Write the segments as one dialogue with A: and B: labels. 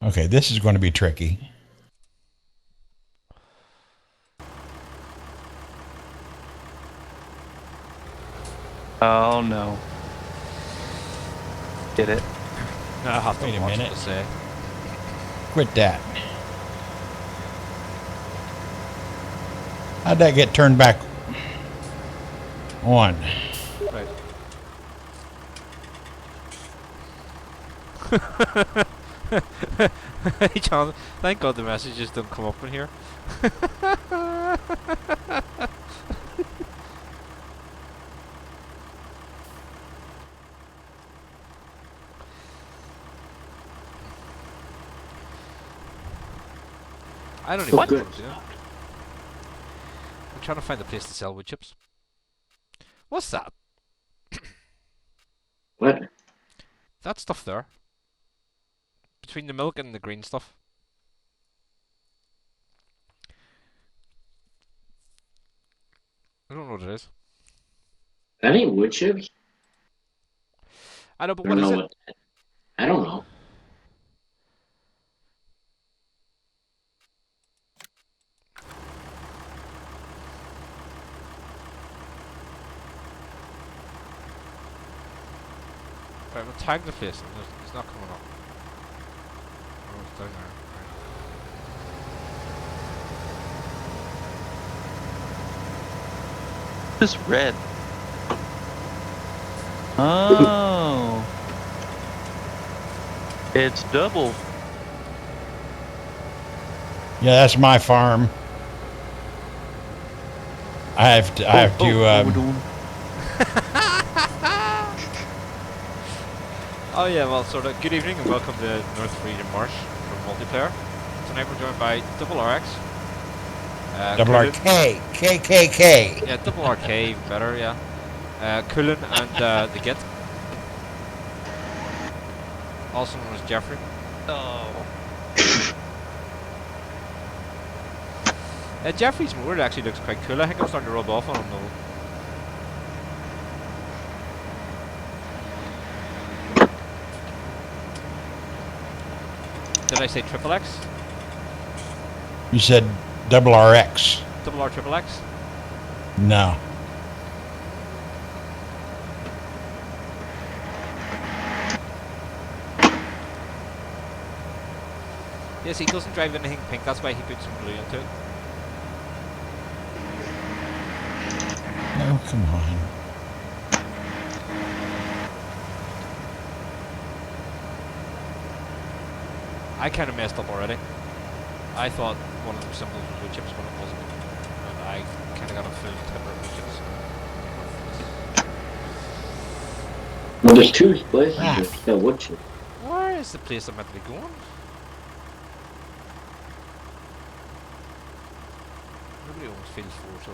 A: Okay, this is going to be tricky.
B: Oh no. Did it?
C: I have to
A: Wait a
C: watch
A: minute.
C: what to say.
A: Quit that. How'd that get turned back on?
C: Right. Hey John, thank God the messages don't come up in here. I don't even know what I'm doing. I'm trying to find a place to sell wood chips. What's that?
D: What?
C: That stuff there. Between the milk and the green stuff. I don't know what it is.
D: That ain't wood chips.
C: I know, but
D: I
C: what
D: don't
C: is
D: know
C: it?
D: what. I don't know.
C: Right, we'll tag the place and it's not coming up. Oh, it's down there.
B: It's red. Oh. It's double.
A: Yeah, that's my farm. I have to.
C: Oh yeah, well, sort of. Good evening and welcome to North Freedom Marsh from multiplayer. Tonight we're joined by Double RX.
A: Double
C: Cullen.
A: RK, KKK.
C: Yeah, Double RK, even better, yeah. Cullen and the Git. Also known as Jeffrey.
B: Oh.
C: Jeffrey's motor actually looks quite cool. I think I'm starting to rub off on him though. Did I say triple X?
A: You said double RX.
C: Double R triple X?
A: No.
C: Yes, he doesn't drive anything pink, that's why he put some blue into it.
A: Oh, come on.
C: I kind of messed up already. I thought one of the symbols was wood chips when it wasn't. And I kind of got a full tipper of wood chips.
D: Well, there's two places that sell wood chips.
C: Where is the place I'm meant to be going? Nobody always feels for so.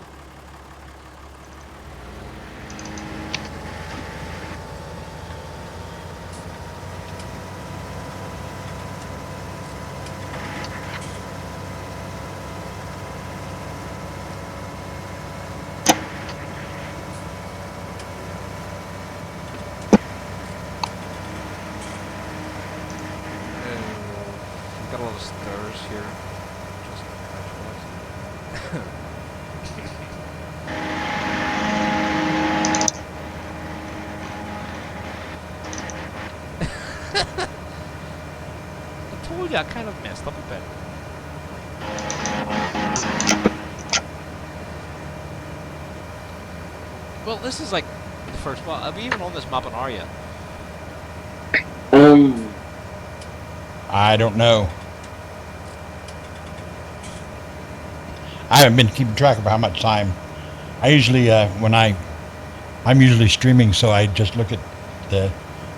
C: Got a lot of stairs here. Just I told you I kind of messed up a bit. Well, this is like the first one. Are we even on this map in Aria?
A: I don't know. I haven't been keeping track of how much time. I usually, I'm usually streaming, so I just look at the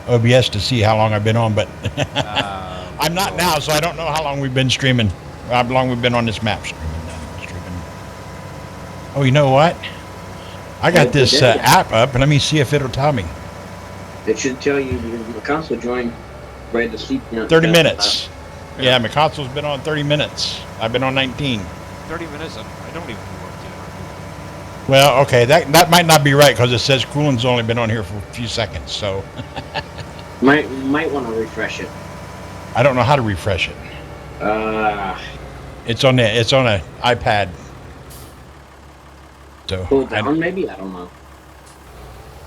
A: OBS to see how long I've been on, but I'm not now, so I don't know how long we've been streaming, how long we've been on this map streaming. Oh, you know what? I got this app up, and let me see if it'll tell me.
D: It should tell you McConsole joined right at the sleep.
A: 30 minutes. Yeah, McConsole's been on 30 minutes. I've been on 19.
C: 30 minutes? I don't even know what to do.
A: Well, okay, that might not be right because it says Coolin's only been on here for a few seconds, so.
D: might want to refresh it.
A: I don't know how to refresh it. It's on a iPad. So
D: pull down maybe? I don't know.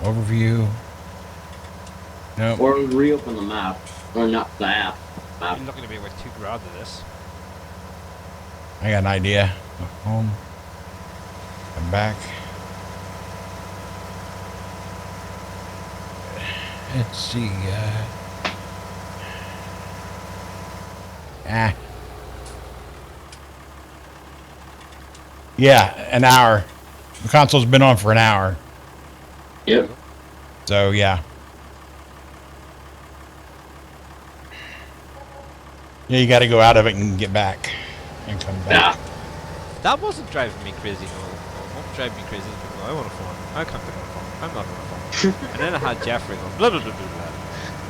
A: overview. No.
D: Or reopen the map. Or not the app.
C: You're looking to be like $2 to this.
A: I got an idea. Home. I'm back. Let's see. Yeah, an hour. The console's been on for an hour.
D: Yep.
A: So, yeah. Yeah, you got to go out of it and get back. And come back.
C: That wasn't driving me crazy, no. What was driving me crazy is people, I want a phone. I can't get a phone. I'm not on a phone. And then I had Jeffrey going, blah, blah, blah, blah, blah.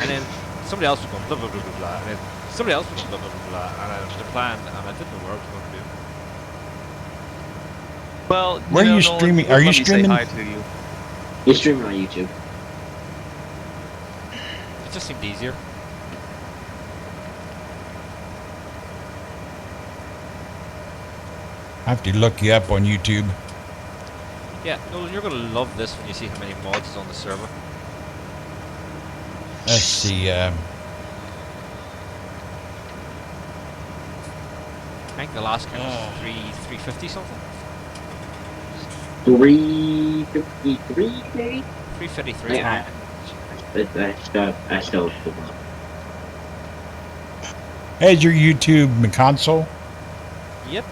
C: And then somebody else was going, blah, blah, blah, blah, blah. And then somebody else was going, blah, blah, blah, blah. And I was replying, and I didn't know what I was going to do.
B: Well,
A: Where are you
B: Nolan,
A: streaming? Are you
B: let me
A: streaming?
B: Say hi to you.
D: You're streaming on YouTube.
C: It just seemed easier.
A: I have to look you up on YouTube.
C: Yeah, Nolan, you're going to love this when you see how many mods is on the server.
A: Let's see.
C: I think the last count was 350 something.
D: 353 maybe?
C: 353.
D: I still.
A: Hey, is your YouTube McConsole?
C: Yep.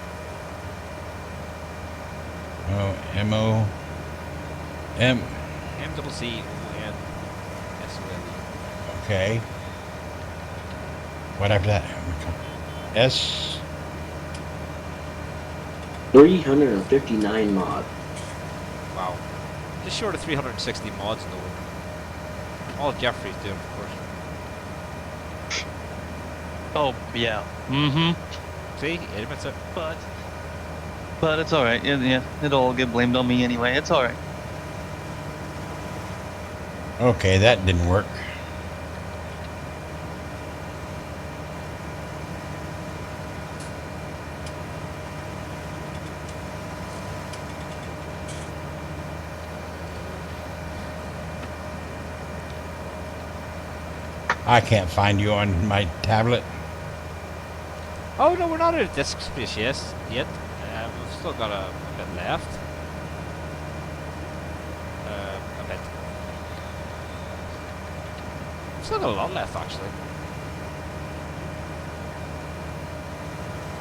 A: Oh, M-O... M...
C: MCCONSOLE.
A: Okay. What after that? S...
D: 359 mods.
C: Wow. Just short of 360 mods, though. All Jeffrey's doing, of course.
B: Oh, yeah. Mm-hmm.
C: See? He admits it.
B: But it's alright. Yeah, it'll all get blamed on me anyway. It's alright.
A: Okay, that didn't work. I can't find you on my tablet.
C: Oh, no, we're not at a disk space yet. We've still got a bit left. A bit. We've still got a lot left, actually.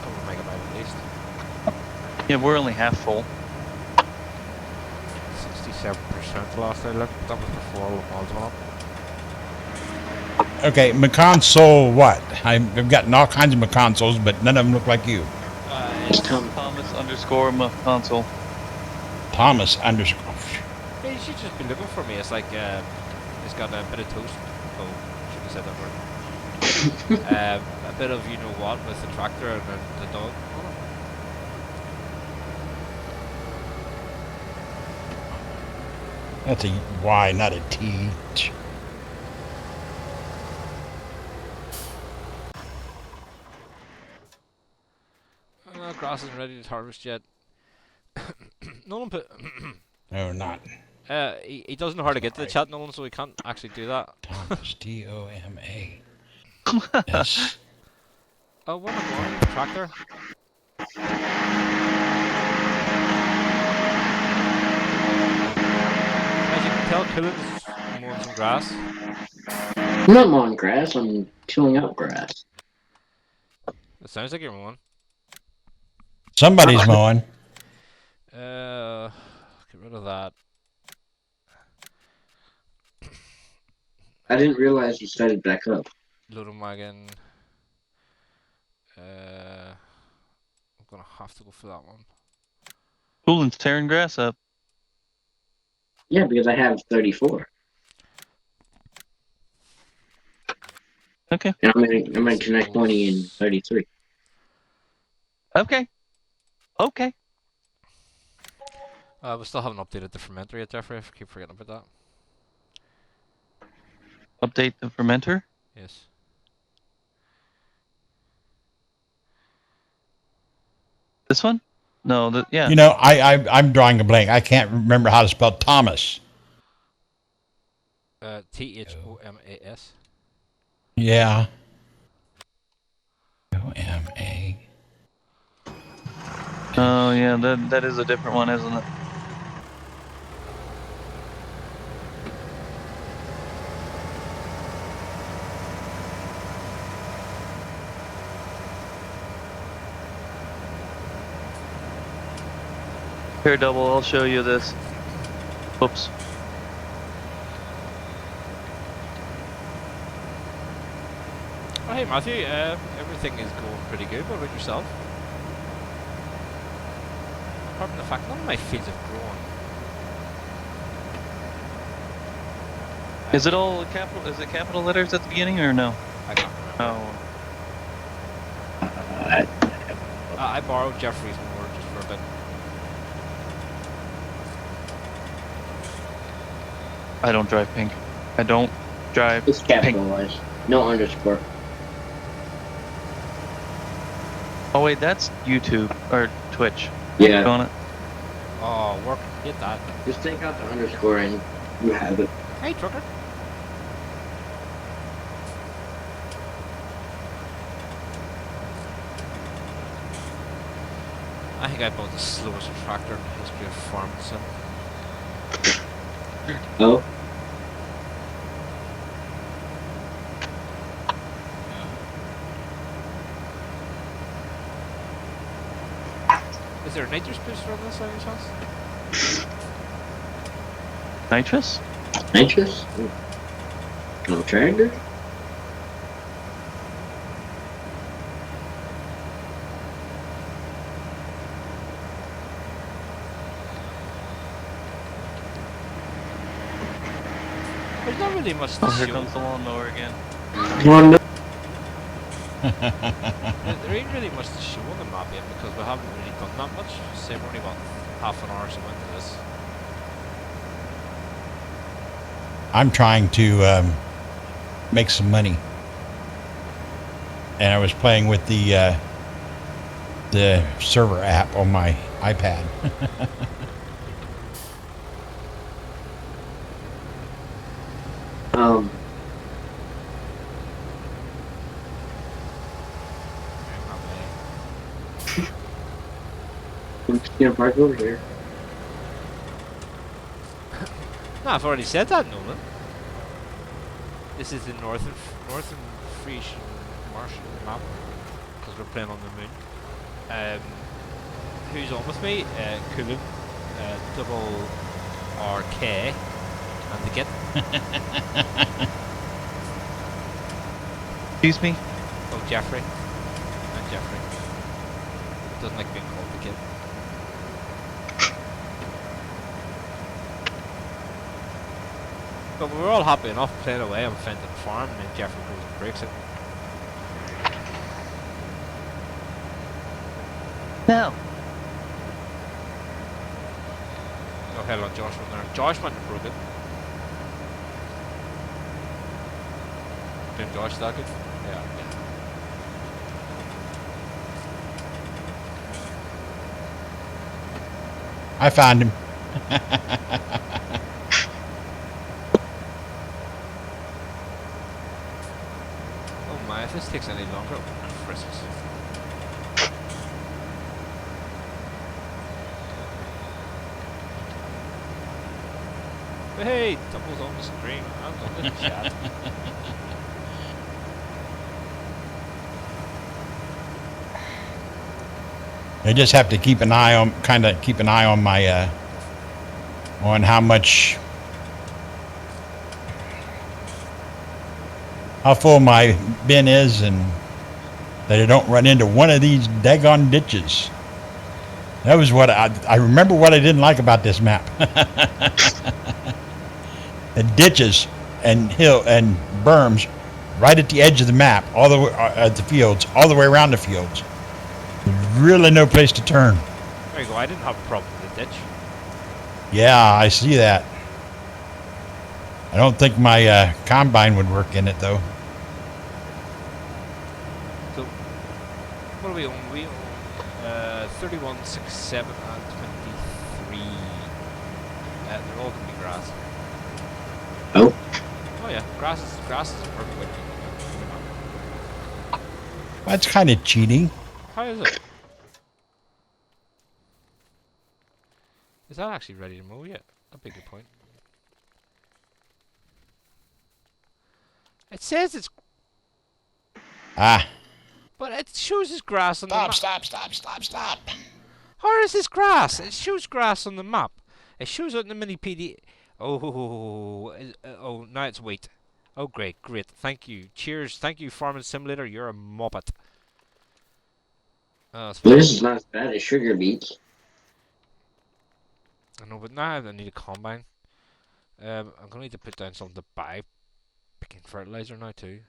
C: Couple of megabytes at least.
B: Yeah, we're only half full.
C: 67% last I looked. That was before all the mods went up.
A: Okay, McConsole what? I've gotten all kinds of McConsoles, but none of them look like you.
B: It's Thomas_McConsole.
A: Thomas underscore.
C: Yeah, you should just be looking for me. It's like, it's got a bit of toast. Oh, should have said that word. A bit of you-know-what with the tractor and the dog.
A: That's a Y, not a T.
C: Grass isn't ready to harvest yet. Nolan put...
A: No, not.
C: He doesn't know how to get to the chat, Nolan, so he can't actually do that.
A: Thomas, T-O-M-A. S.
C: Oh, what am I going? Tractor? As you can tell, Cullen's mowing some grass.
D: I'm not mowing grass, I'm tilling up grass.
C: It sounds like you're mowing.
A: Somebody's mowing.
C: Get rid of that.
D: I didn't realize you started back up.
C: Loading wagon. I'm gonna have to go for that one.
B: Coolin's tearing grass up.
D: Yeah, because I have 34.
B: Okay.
D: And I'm gonna connect 20 and 33.
B: Okay. Okay.
C: We still haven't updated the fermenter yet, Jeffrey. I keep forgetting about that.
B: Update the fermenter.
C: Yes.
B: This one? No, yeah.
A: You know, I'm drawing a blank. I can't remember how to spell Thomas.
C: Thomas.
A: Yeah. O-M-A.
B: Oh yeah, that is a different one, isn't it? Here, double. I'll show you this. Whoops.
C: Oh, hey Matthew, everything is going pretty good. What about yourself? Apart from the fact none of my fields have grown.
B: Is it all capital? Is it capital letters at the beginning or no?
C: I can't remember.
B: Oh.
C: I borrowed Jeffrey's more just for a bit.
B: I don't drive pink. I don't drive
D: It's
B: pink.
D: capitalized. No underscore.
B: Oh wait, that's YouTube or Twitch.
D: Yeah.
B: On it.
C: Oh, work. Get that.
D: Just take out the underscore and you have it.
C: Hey, trucker. I think I bought the slowest tractor in the history of farming sim.
D: Oh?
C: Is there a nitrous booster on this, any chance?
B: Nitrous?
D: Nitrous? No tractor?
C: There's not really much to
B: Oh, here
C: show.
B: comes the lawnmower again.
C: There ain't really much to show on the map yet because we haven't really done that much. Say we're only about half an hour or so into this.
A: I'm trying to make some money, and I was playing with the server app on my iPad.
D: I'm just gonna park over here.
C: No, I've already said that, Nolan. This is the northern Frisian Marsh map because we're playing on the moon. Who's on with me? Kulum, double RK, and the Git.
B: Excuse me?
C: Oh, Jeffrey. And Jeffrey. Doesn't like being called the Git. But we were all happy enough playing away on Fenton Farm, and then Jeffrey goes and breaks it.
B: No.
C: Oh, hell on Josh went there. Josh went and broke it. Blame Josh that good? Yeah.
A: I found him.
C: Oh my, if this takes any longer, I'll be frisks. But hey, Double's on the screen. I'm on the chat.
A: I just have to keep an eye on, keep an eye on my, on how full my bin is, and that I don't run into one of these daggone ditches. That was what I remember what I didn't like about this map. The ditches and hill and berms right at the edge of the map, all the way at the fields, all the way around the fields. There's really no place to turn.
C: There you go, I didn't have a problem with the ditch.
A: Yeah, I see that. I don't think my combine would work in it though.
C: So, what do we own? We own 31, 6, 7, and 23. They're all going to be grass.
D: Oh,
C: Oh yeah, grass is a perfect way to make it.
A: That's kind of cheating.
C: How is it? Is that actually ready to mow yet? That'd be a good point. It says it's,
A: Ah.
C: but it shows it's grass on the map.
A: Stop.
C: How is this grass? It shows grass on the map. It shows it in the mini PD. Oh, now it's wheat. Oh, great. Thank you. Cheers. Thank you, Farming Simulator. You're a muppet.
D: this is not as bad as sugar beets.
C: I know, but now I need a combine. I'm gonna need to put down something to buy picking fertilizer now too.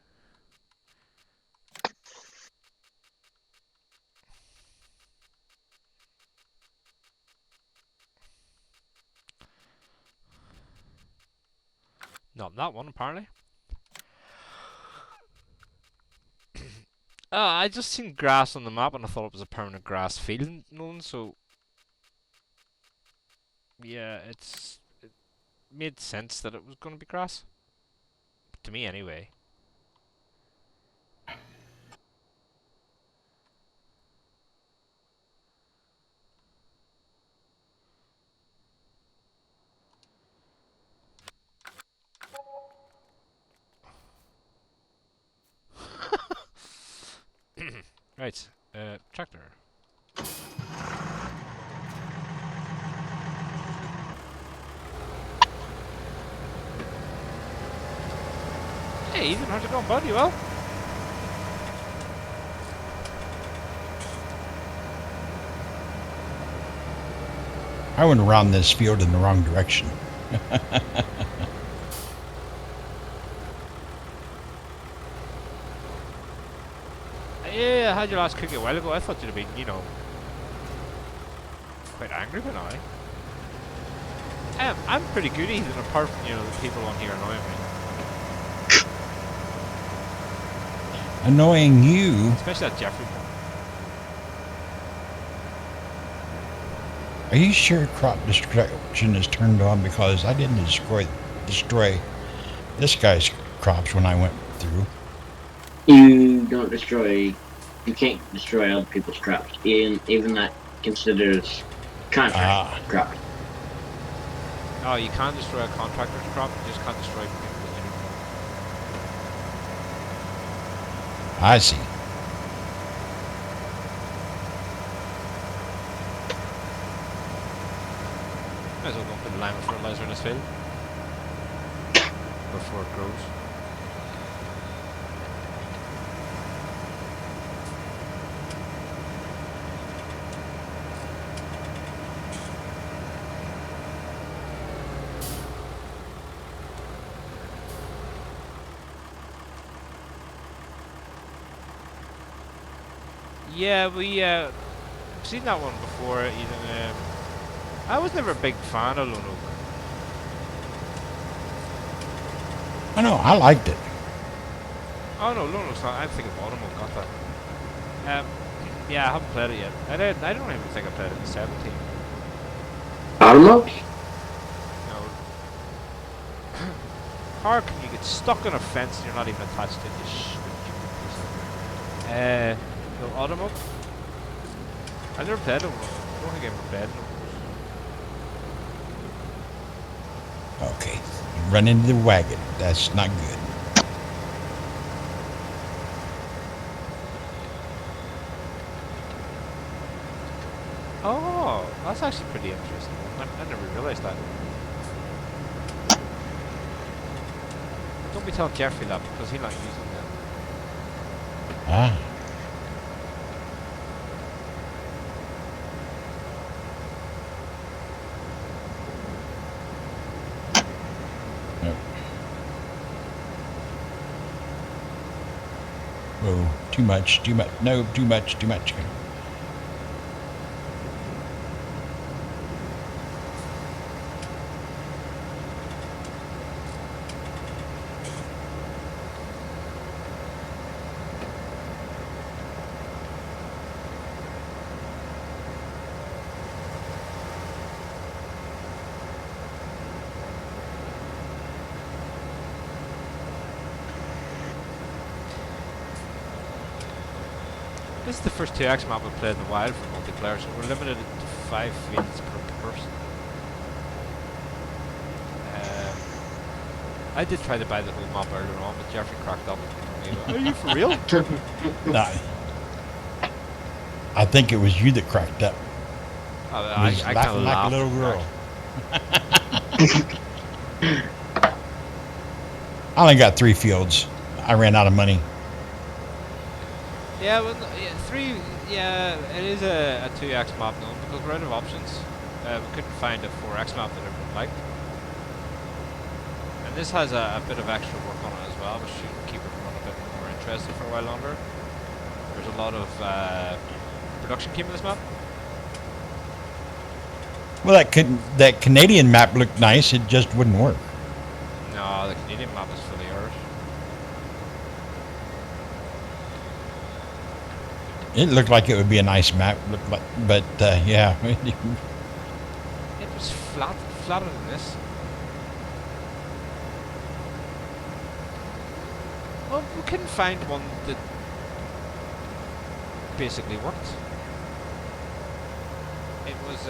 C: Not that one apparently. I just seen grass on the map and I thought it was a permanent grass field known, so yeah, it made sense that it was gonna be grass. To me anyway. Right, tractor. Hey, Ethan, how's it going, bud? You well?
A: I went around this field in the wrong direction.
C: Yeah, I had your last cookie a while ago. I thought you'd have been, quite angry by now. I'm pretty good, Ethan, apart from, the people on here annoying me.
A: Annoying you?
C: Especially that Jeffrey one.
A: Are you sure crop destruction is turned on? Because I didn't destroy this guy's crops when I went through.
D: You don't destroy. You can't destroy other people's crops. Even that considers contract crops.
C: Oh, you can't destroy a contractor's crop. You just can't destroy people's.
A: I see.
C: Might as well go and put lime fertilizer in this field before it grows. Yeah, we seen that one before. Even I was never a big fan of Lone Oak.
A: I know, I liked it.
C: Oh no, Lone Oak's not. I think Autumn got that. Yeah, I haven't played it yet. I don't even think I played it in 17.
D: Automotive?
C: No. How can you get stuck on a fence and you're not even attached to it? You stupid piece of no, Automobile? I never played it. I don't think I ever played it.
A: Okay, run into the wagon. That's not good.
C: Oh, that's actually pretty interesting. I never realised that. Don't be telling Jeffrey that because he'll not using that.
A: Ah. Oh, too much. No, too much.
C: This is the first 2x map we've played in a while for multiplayer, so we're limited to 5 fields per person. I did try to buy the whole map earlier on, but Jeffrey cracked up and told me, are you for real?
A: No, I think it was you that cracked up.
C: I
A: Was
C: kind
A: laughing
C: of
A: like
C: laughed.
A: a little girl. I only got 3 fields. I ran out of money.
C: Yeah, well, yeah, 3, yeah, it is a 2x map now, because we're out of options. We couldn't find a 4x map that everyone liked. And this has a bit of extra work on it as well, which should keep everyone a bit more interested for a while longer. There's a lot of production came in this map.
A: Well, that Canadian map looked nice. It just wouldn't work.
C: No, the Canadian map is fully ours.
A: It looked like it would be a nice map, but yeah.
C: It was flatter than this. Well, we couldn't find one that basically worked. It was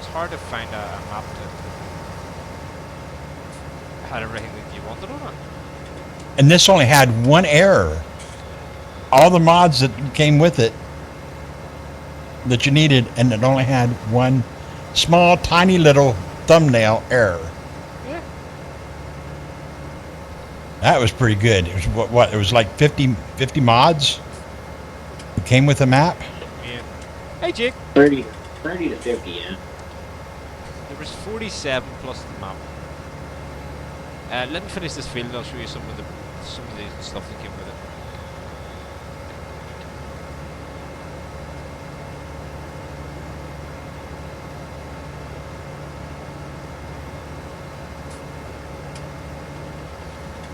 C: hard to find a map that had everything that you wanted on it.
A: And this only had one error. All the mods that came with it that you needed, and it only had one small, tiny little thumbnail error.
C: Yeah.
A: That was pretty good. It was what it was like 50 mods that came with the map.
C: Yeah. Hey, Jake.
D: 30 to 50, yeah.
C: There was 47 plus the map. Let me finish this field and I'll show you some of the stuff that came with it.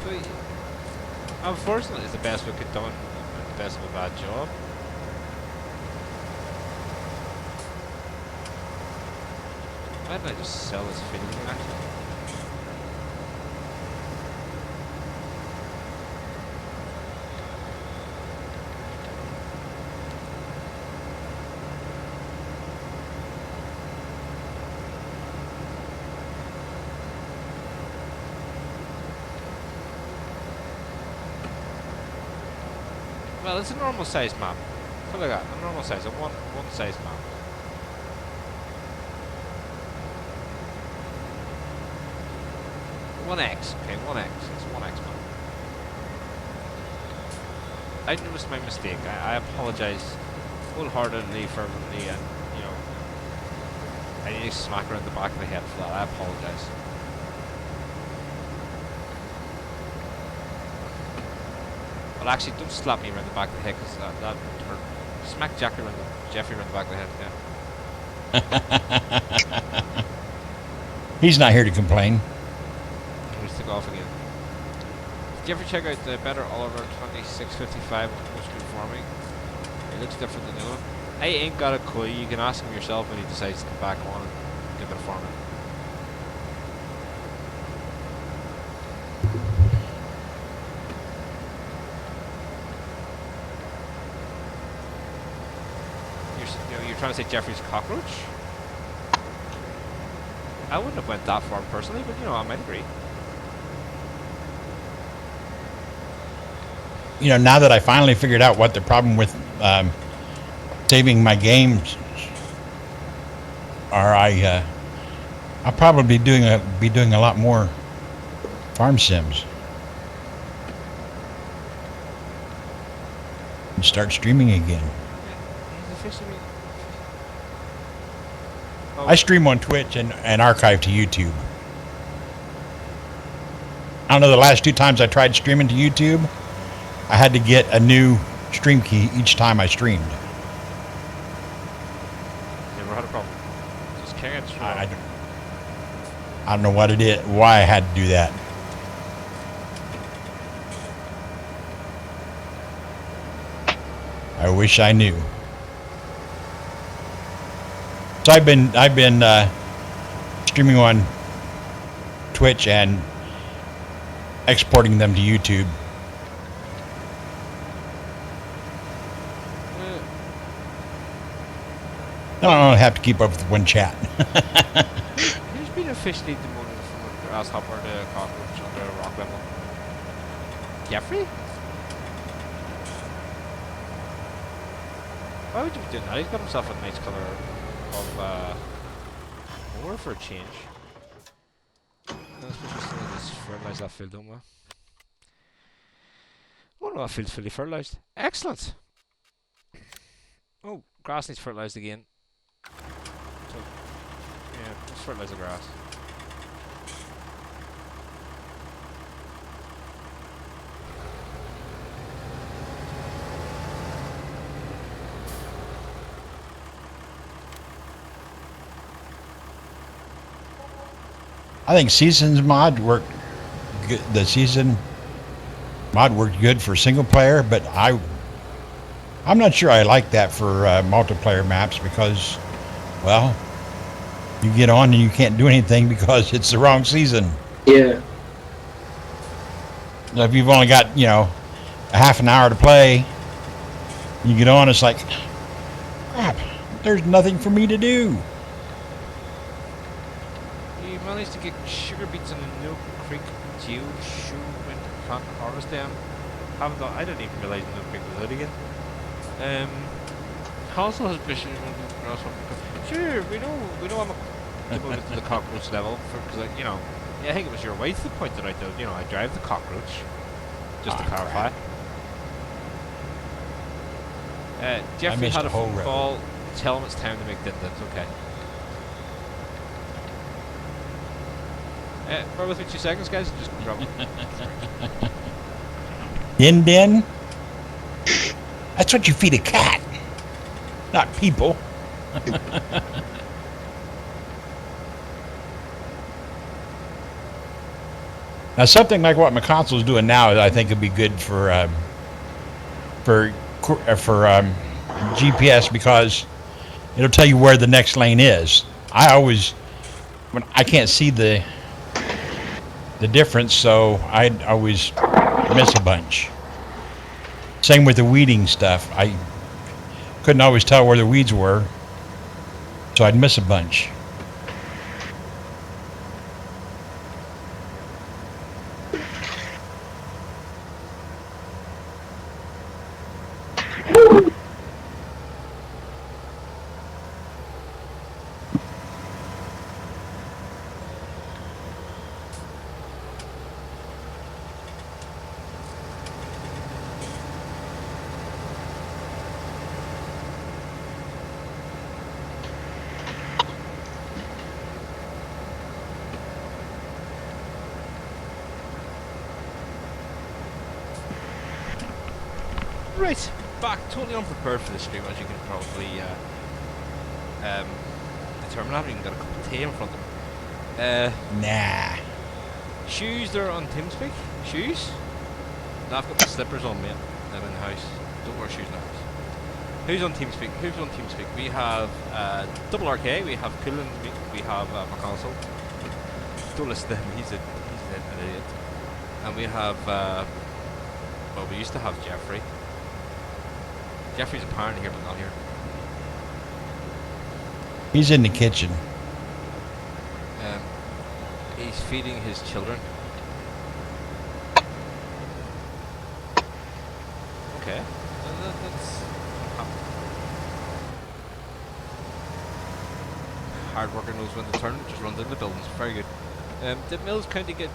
C: So, unfortunately, it's the best we could have done and the best of a bad job. Why did I just sell this field actually? Well, it's a normal size map. Look at that, a normal size, a one size map. One X, okay, 1X. It's a 1X map. I noticed my mistake. I apologize wholeheartedly, fervently, and you know, I need to smack her in the back of the head for that. I apologize. Well, actually, don't slap me around the back of the head, because that would hurt. Smack Jeffrey around the back of the head, yeah.
A: He's not here to complain.
C: Let's take off again. Did you ever check out the Better Oliver 2655 with post farming? It looks different than the other one. I ain't got a clue. You can ask him yourself when he decides to come back on and do a bit of farming. You're trying to say Jeffrey's cockroach? I wouldn't have went that far personally, but you know, I might agree.
A: You know, now that I finally figured out what the problem with saving my games are, I'll probably be doing a lot more farm sims and start streaming again. I stream on Twitch and archive to YouTube. I don't know, the last 2 times I tried streaming to YouTube, I had to get a new stream key each time I streamed.
C: Never had a problem. Just can't stream.
A: I don't know what it is, why I had to do that. I wish I knew. So I've been streaming on Twitch and exporting them to YouTube. I don't have to keep up with one chat.
C: Who's been officially demoted from a grasshopper to a cockroach under a rock level? Jeffrey? Why would you be doing that? He's got himself a nice colour of more for a change. Let's just fertilise that field, don't we? Oh no, that field's fully fertilised. Excellent! Oh, grass needs fertilised again. So, yeah, let's fertilise the grass.
A: I think seasons mod worked good. The season mod worked good for single player, but I'm not sure I like that for multiplayer maps because, well, you get on and you can't do anything because it's the wrong season.
D: Yeah.
A: Now, if you've only got, you know, a half an hour to play, you get on, it's like, crap, there's nothing for me to do.
C: You managed to get sugar beets in the Milk Creek geoshoe when plant harvest them. Haven't done, I didn't even realise Milk Creek was out again. Console has mission sure, we know I'm devoted to the cockroach level because you know, yeah, I think it was your wife that pointed out that, you know, I drive the cockroach. Just to clarify. Jeffrey had a phone call. Tell him it's time to make din-dins. Okay. Bear with me 2 seconds, guys. Just drop it.
A: Din-din? That's what you feed a cat, not people. Now, something like what McConsole's doing now, I think would be good for GPS because it'll tell you where the next lane is. When I can't see the difference, so I'd always miss a bunch. Same with the weeding stuff. I couldn't always tell where the weeds were, so I'd miss a bunch.
C: Right, back totally unprepared for the stream, as you can probably determine. I haven't even got a cup of tea in front of me.
A: Nah.
C: Shoes there on TeamSpeak? Shoes? No, I've got my slippers on, mate. I'm in the house. Don't wear shoes in the house. Who's on TeamSpeak? Who's on TeamSpeak? We have Double RK, we have Cullen, we have McConsole. Don't listen to him, he's an idiot. And we have, well, we used to have Jeffrey. Jeffrey's apparently here, but not here.
A: He's in the kitchen.
C: He's feeding his children. Okay. That's hard worker knows when to turn, just runs into the buildings. Very good. Did Mills County get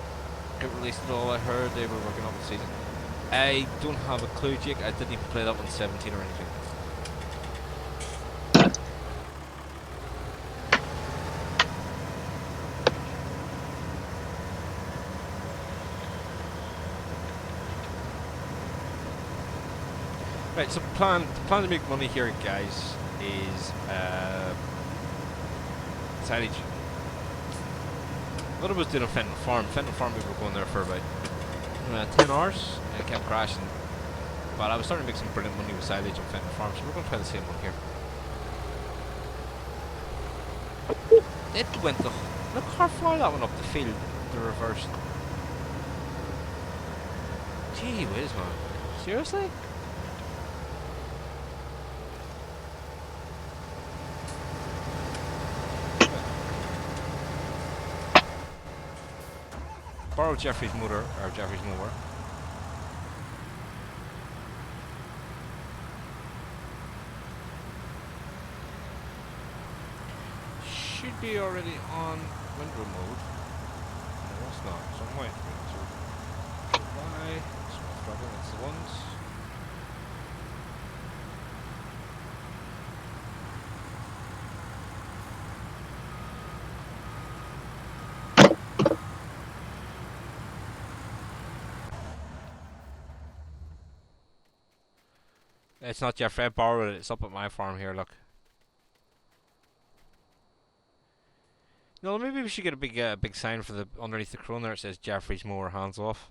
C: released at all? I heard they were working on the season. I don't have a clue, Jake. I didn't even play that one 17 or anything. Right, so the plan to make money here, guys, is silage. What I was doing on Fenton Farm. Fenton Farm, we were going there for about 10 hours. I kept crashing, but I was starting to make some brilliant money with silage on Fenton Farm, so we're going to try the same one here. It went the... Look how far that went up the field, the reverse. Gee whiz, man. Seriously? borrow Jeffrey's motor, or Jeffrey's mower. Should be already on window mode. No, it's not. So I'm waiting for it to apply. Small throttle, that's the ones. It's not Jeffrey, I borrowed it. It's up at my farm here, look. No, maybe we should get a big sign for the underneath the crown there. It says Jeffrey's mower, hands off.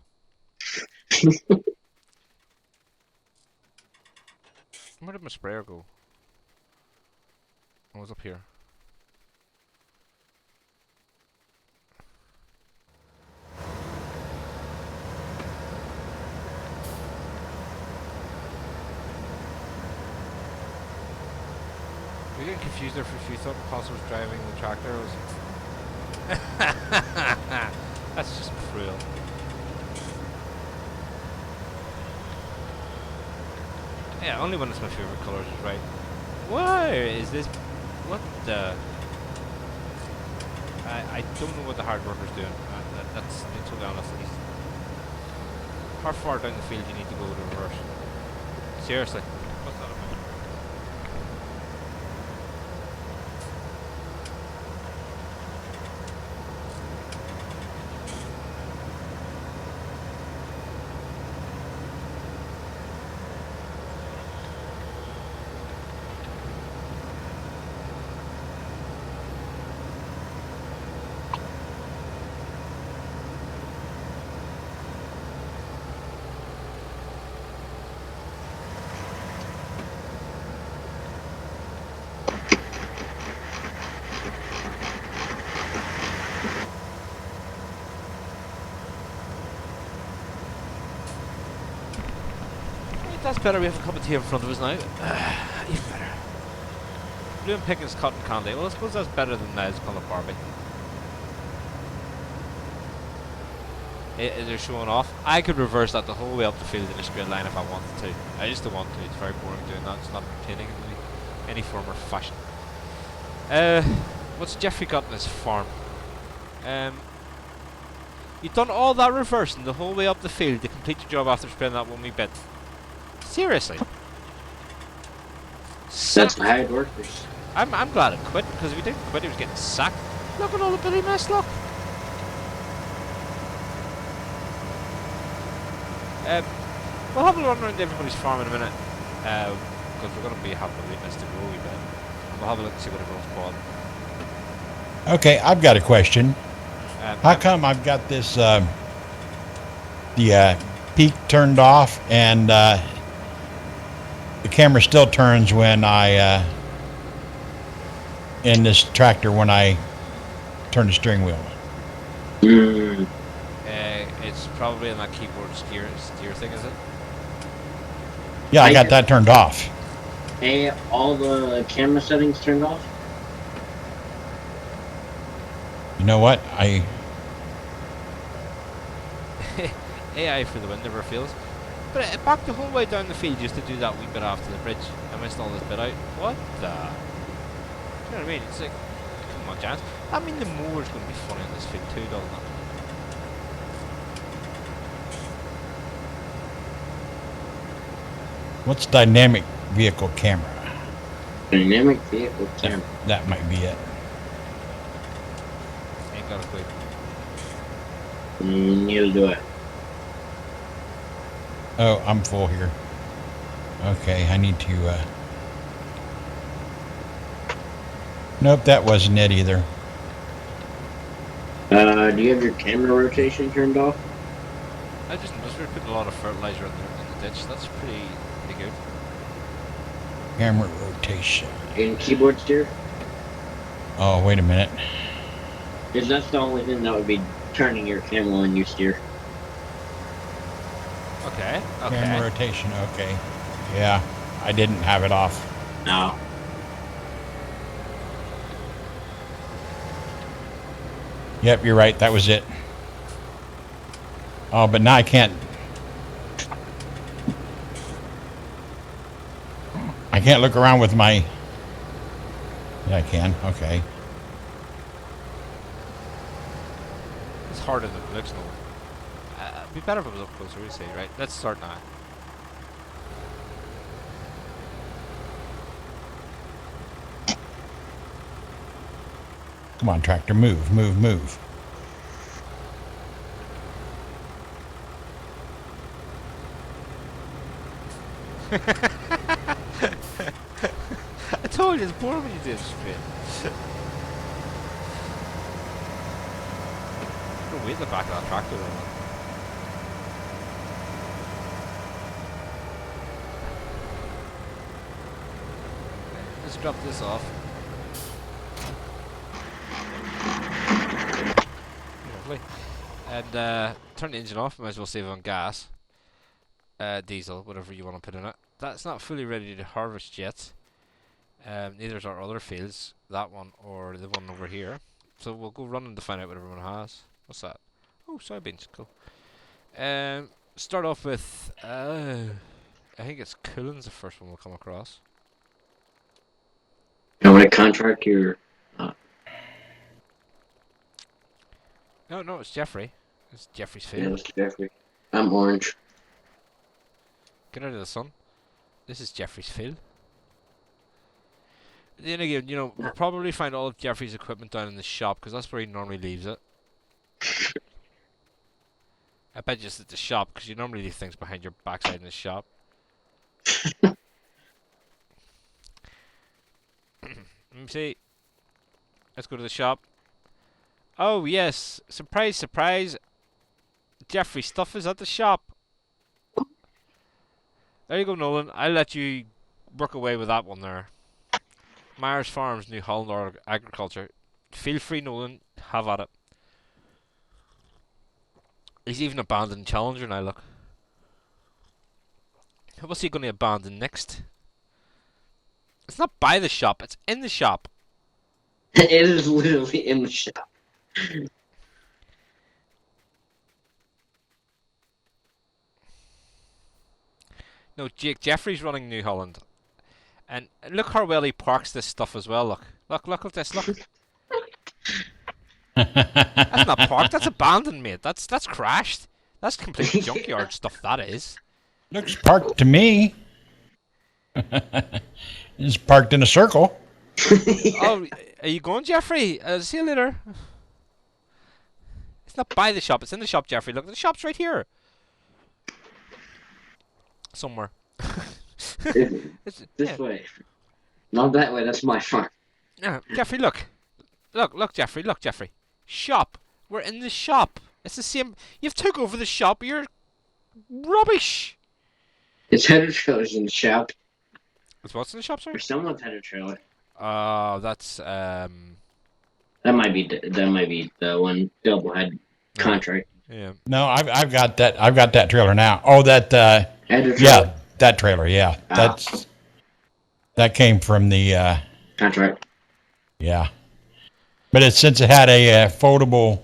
C: Where did my sprayer go? Oh, it was up here. We getting confused there for a few. Thought McConsole was driving the tractor. That's just cruel. Yeah, only when it's my favorite colors is right. Why is this? What the? I don't know what the hard worker's doing. That's totally honest. How far down the field do you need to go to reverse? Seriously, what's that about? That's better, we have a cup of tea in front of us now. Even better. Blue and pink is cotton candy. Well, I suppose that's better than Ned's colour Barbie. They're showing off. I could reverse that the whole way up the field in a straight line if I wanted to. I just don't want to. It's very boring doing that. It's not entertaining in any form or fashion. What's Jeffrey got in his farm? You've done all that reversing the whole way up the field to complete your job after spraying that one wee bit. Seriously.
D: That's the hard workers.
C: I'm glad it quit, because if he didn't quit, he was getting sacked. Look at all the bloody mess, look. We'll have a run around everybody's farm in a minute, because we're going to be having a witness to grow a wee bit. And we'll have a look and see what everyone's bought.
A: Okay, I've got a question. How come I've got this, the peak turned off and the camera still turns when I, in this tractor when I turn the steering wheel?
C: It's probably in that keyboard steer thing, is it?
A: Yeah, I got that turned off.
D: Hey, all the camera settings turned off?
A: You know what?
C: AI for the win never fails. But it backed the whole way down the field just to do that wee bit after the bridge. I missed all this bit out. What the? You know what I mean? It's like, come on, Jans. I mean, the mower's going to be funny in this field too, doesn't it?
A: What's dynamic vehicle camera?
D: Dynamic vehicle camera.
A: That might be it.
C: Ain't got a clue.
D: Neither do I.
A: Oh, I'm full here. Okay, I need to, Nope, that wasn't it either.
D: Do you have your camera rotation turned off?
C: I just noticed we put a lot of fertilizer in the ditch. That's pretty good.
A: Camera rotation.
D: In keyboard steer?
A: Oh, wait a minute.
D: Because that's the only thing that would be turning your camera when you steer.
C: Okay.
A: Camera rotation, okay. Yeah, I didn't have it off.
D: No.
A: Yep, you're right, that was it. Oh, but now I can't. I can't look around with my. Yeah, I can. Okay.
C: It's harder than it looks, no. It'd be better if it was up closer, you say, right? Let's start now.
A: Come on, tractor, move, move, move.
C: I told you it's boring when you do it straight. Don't wait in the back of that tractor though, man. Let's drop this off. Lovely. And turn the engine off, might as well save on gas. Diesel, whatever you want to put in it. That's not fully ready to harvest yet. Neither is our other fields, that one or the one over here. So we'll go running to find out what everyone has. What's that? Oh, soybeans, cool. Start off with, I think it's Cullen's the first one we'll come across.
D: You want to contract your...
C: No, it's Jeffrey. It's Jeffrey's
D: Yeah,
C: field.
D: it's Jeffrey. I'm orange.
C: Get out of the sun. This is Jeffrey's field. Then again, you know, we'll probably find all of Jeffrey's equipment down in the shop, because that's where he normally leaves it. I bet you it's at the shop, because you normally leave things behind your backside in the shop. Let me see. Let's go to the shop. Oh, yes. Surprise, surprise. Jeffrey's stuff is at the shop. There you go, Nolan. I'll let you work away with that one there. Myers Farms, New Holland Agriculture. Feel free, Nolan. Have at it. He's even abandoned Challenger now, look. What's he going to abandon next? It's not by the shop, it's in the shop.
D: It is literally in the shop.
C: No, Jeffrey's running New Holland. And look how well he parks this stuff as well, look. Look at this, look. That's not parked, that's abandoned, mate. That's crashed. That's complete junkyard stuff, that is.
A: Looks parked to me. It's parked in a circle.
C: Oh, are you going, Jeffrey? See you later. It's not by the shop, it's in the shop, Jeffrey. Look, the shop's right here. Somewhere.
D: This way. Not that way, that's my farm.
C: Jeffrey, look. Look, Jeffrey, look, Jeffrey. Shop. We're in the shop. It's the same. You've took over the shop. You're rubbish.
D: It's header trailers in the shop.
C: It's what's in the shop,
D: Or
C: sorry?
D: someone's header trailer.
C: That's
D: That might be the one double head contract.
C: yeah.
A: No, I've got that. I've got that trailer now. Oh, that.
D: Header trailer.
A: Yeah, that trailer. Yeah,
D: Ah.
A: that came from the.
D: Contract.
A: Yeah, but since it had a foldable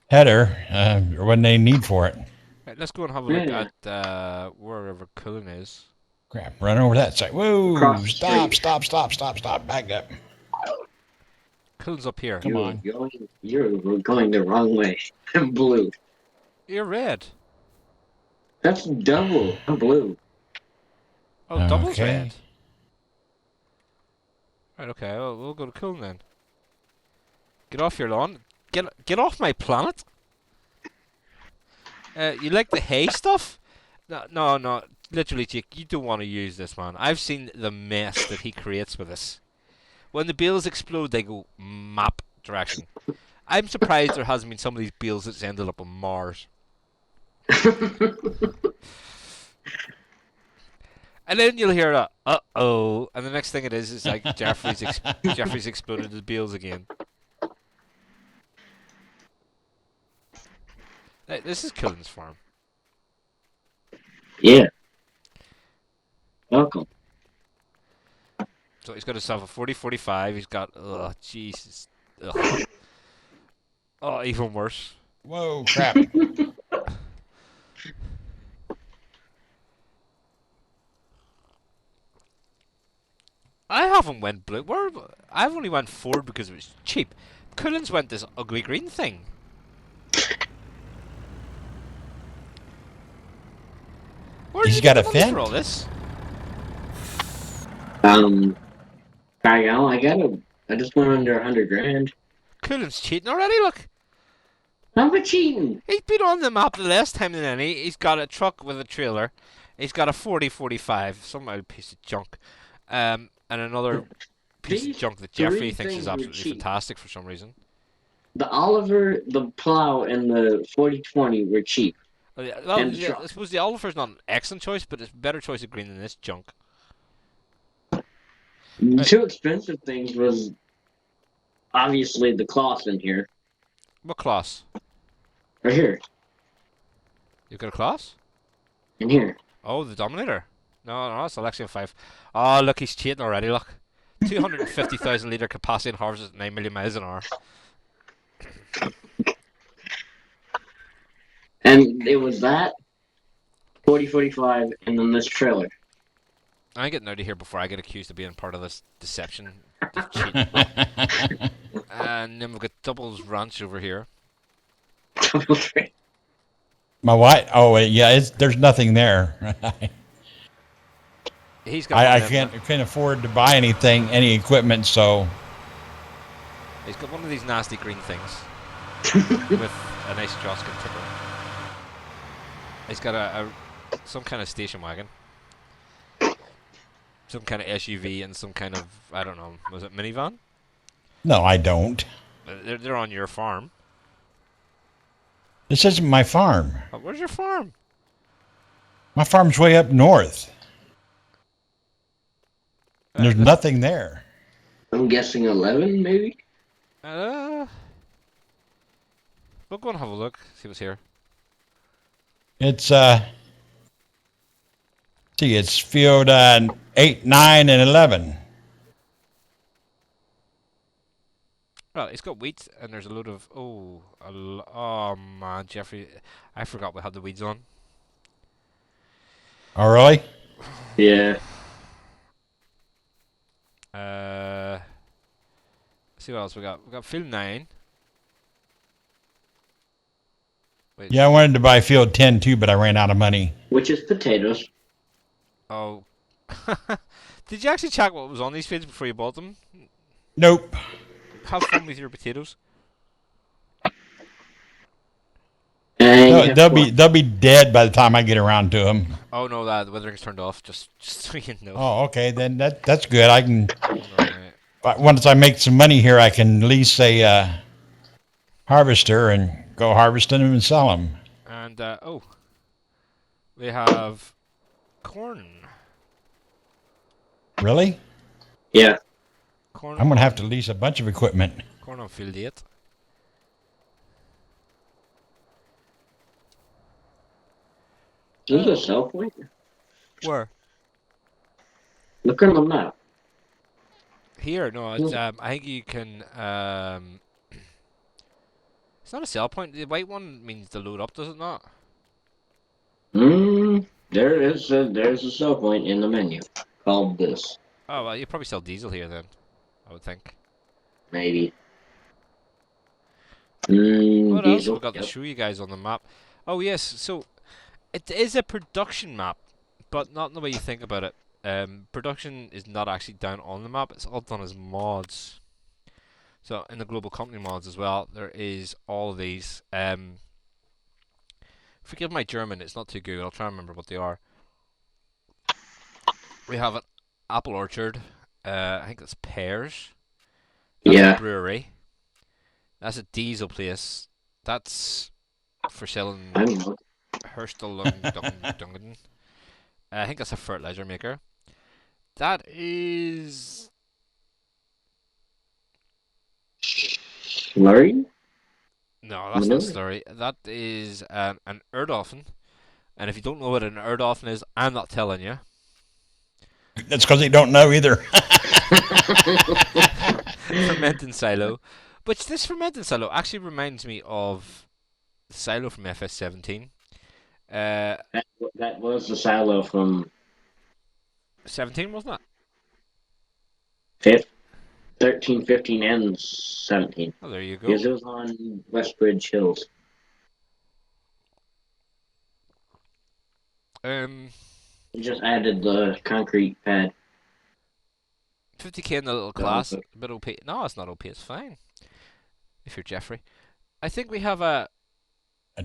A: header, there wasn't any need for it.
C: Right, let's go and have a look
D: Yeah.
C: at wherever Cullen is.
A: Crap! Run over that side. Whoa!
D: Across the
A: Stop! Back up!
C: Cullen's up here.
A: Come on.
D: You're going the wrong way. I'm blue.
C: You're red.
D: That's double. I'm blue.
C: Oh, double's
A: Okay.
C: red. Right, okay, well, we'll go to Cullen then. Get off your lawn. Get off my planet. You like the hay stuff? No. Literally, Jake, you don't want to use this, man. I've seen the mess that he creates with this. When the bales explode, they go map direction. I'm surprised there hasn't been some of these bales that's ended up on Mars. And then you'll hear a uh-oh, and the next thing it is like Jeffrey's exploded his bales again. Hey, this is Cullen's farm.
D: Yeah. Welcome.
C: So he's got himself a 40-45. He's got Jesus. Ugh. Oh, even worse.
A: Whoa, crap.
C: I haven't went blue. I've only went forward because it was cheap. Cullen's went this ugly green thing. Where did
A: He's
C: you
A: got
C: get
A: a
C: the money
A: fin?
C: for all this?
D: I just went under 100 grand.
C: Cullen's cheating already, look.
D: I'm a cheating.
C: He's been on the map the last time than any. He's got a truck with a trailer. He's got a 40-45, some old piece of junk. And another piece of
D: These
C: junk that
D: three
C: Jeffrey thinks
D: things
C: is
D: were
C: absolutely
D: cheap.
C: fantastic for some reason.
D: The Oliver, the plow, and the 4020 were cheap.
C: Well,
D: And the
C: yeah, I
D: truck.
C: suppose the Oliver's not an excellent choice, but it's a better choice of green than this junk.
D: The two expensive things was obviously the cloth in here.
C: What class?
D: Right here.
C: You've got a class?
D: In here.
C: Oh, the Dominator. No, it's Alexian 5. Oh, look, he's cheating already, look. 250,000 litre capacity and harvest at 9 million miles an hour.
D: And it was that, 4045, and then this trailer.
C: I'm getting out of here before I get accused of being part of this deception. Of cheating. And then we've got Doubles Ranch over here.
A: My wife. Oh, yeah. There's nothing there.
C: He's got
A: I
C: one of them-
A: can't afford to buy any equipment. So
C: He's got one of these nasty green things with a nice Joskin tipper. He's got some kind of station wagon, some kind of SUV, and some kind of, I don't know, was it minivan?
A: no, I don't.
C: They're on your farm.
A: This isn't my farm.
C: Oh, where's your farm?
A: My farm's way up north. There's nothing there.
D: I'm guessing 11, maybe?
C: We'll go and have a look, see what's here.
A: It's see, it's field 8, 9, and 11.
C: Well, it's got wheat, and there's a load of, oh man, Jeffrey, I forgot we had the weeds on.
A: Oh, really?
D: Yeah.
C: Let's see what else we got. We got field 9. Wait.
A: Yeah, I wanted to buy field 10 too, but I ran out of money.
D: Which is potatoes.
C: Oh. Did you actually check what was on these fields before you bought them?
A: Nope.
C: Have fun with your potatoes.
D: And
A: They'll be dead by the time I get around to them.
C: Oh no, the weathering's turned off. Just so you know.
A: Oh, okay, then that's good. I can
C: Right.
A: once I make some money here, I can lease a harvester and go harvesting them and sell them.
C: And oh, we have corn.
A: Really?
D: Yeah.
C: Corn.
A: I'm gonna have to lease a bunch of equipment.
C: Corn on field 8.
D: Is this a sell point?
C: Where?
D: Look on the map.
C: Here, no. It's, I think you can. It's not a sell point. The white one means to load up, does it not?
D: There's a sell point in the menu called this.
C: Oh well, you probably sell diesel here then. I would think.
D: Maybe.
C: What else
D: Diesel.
C: have we got
D: Yep.
C: to show you guys on the map? Oh yes, so it is a production map, but not in the way you think about it. Production is not actually down on the map; it's all done as mods. So in the global company mods as well, there is all of these. Forgive my German; it's not too good. I'll try and remember what they are. We have an apple orchard. I think that's pears. That's
D: Yeah.
C: a brewery. That's a diesel place. That's for selling
D: I don't know.
C: Dungan. I think that's a fertilizer maker. That is
D: Slurry?
C: no, that's not
D: Manure?
C: slurry. That is an Erdolphin. And if you don't know what an Erdolphin is, I'm not telling you.
A: That's because they don't know either.
C: Fermenting silo. Which this fermenting silo actually reminds me of the silo from FS19.
D: That was the silo from
C: 17, wasn't it?
D: 13, 15, and 17.
C: Oh, there you go.
D: Because it was on Westbridge Hills. We just added the concrete pad.
C: 50k in the little class. A bit OP. No, it's not OP. It's fine. If you're Jeffrey. I think we have a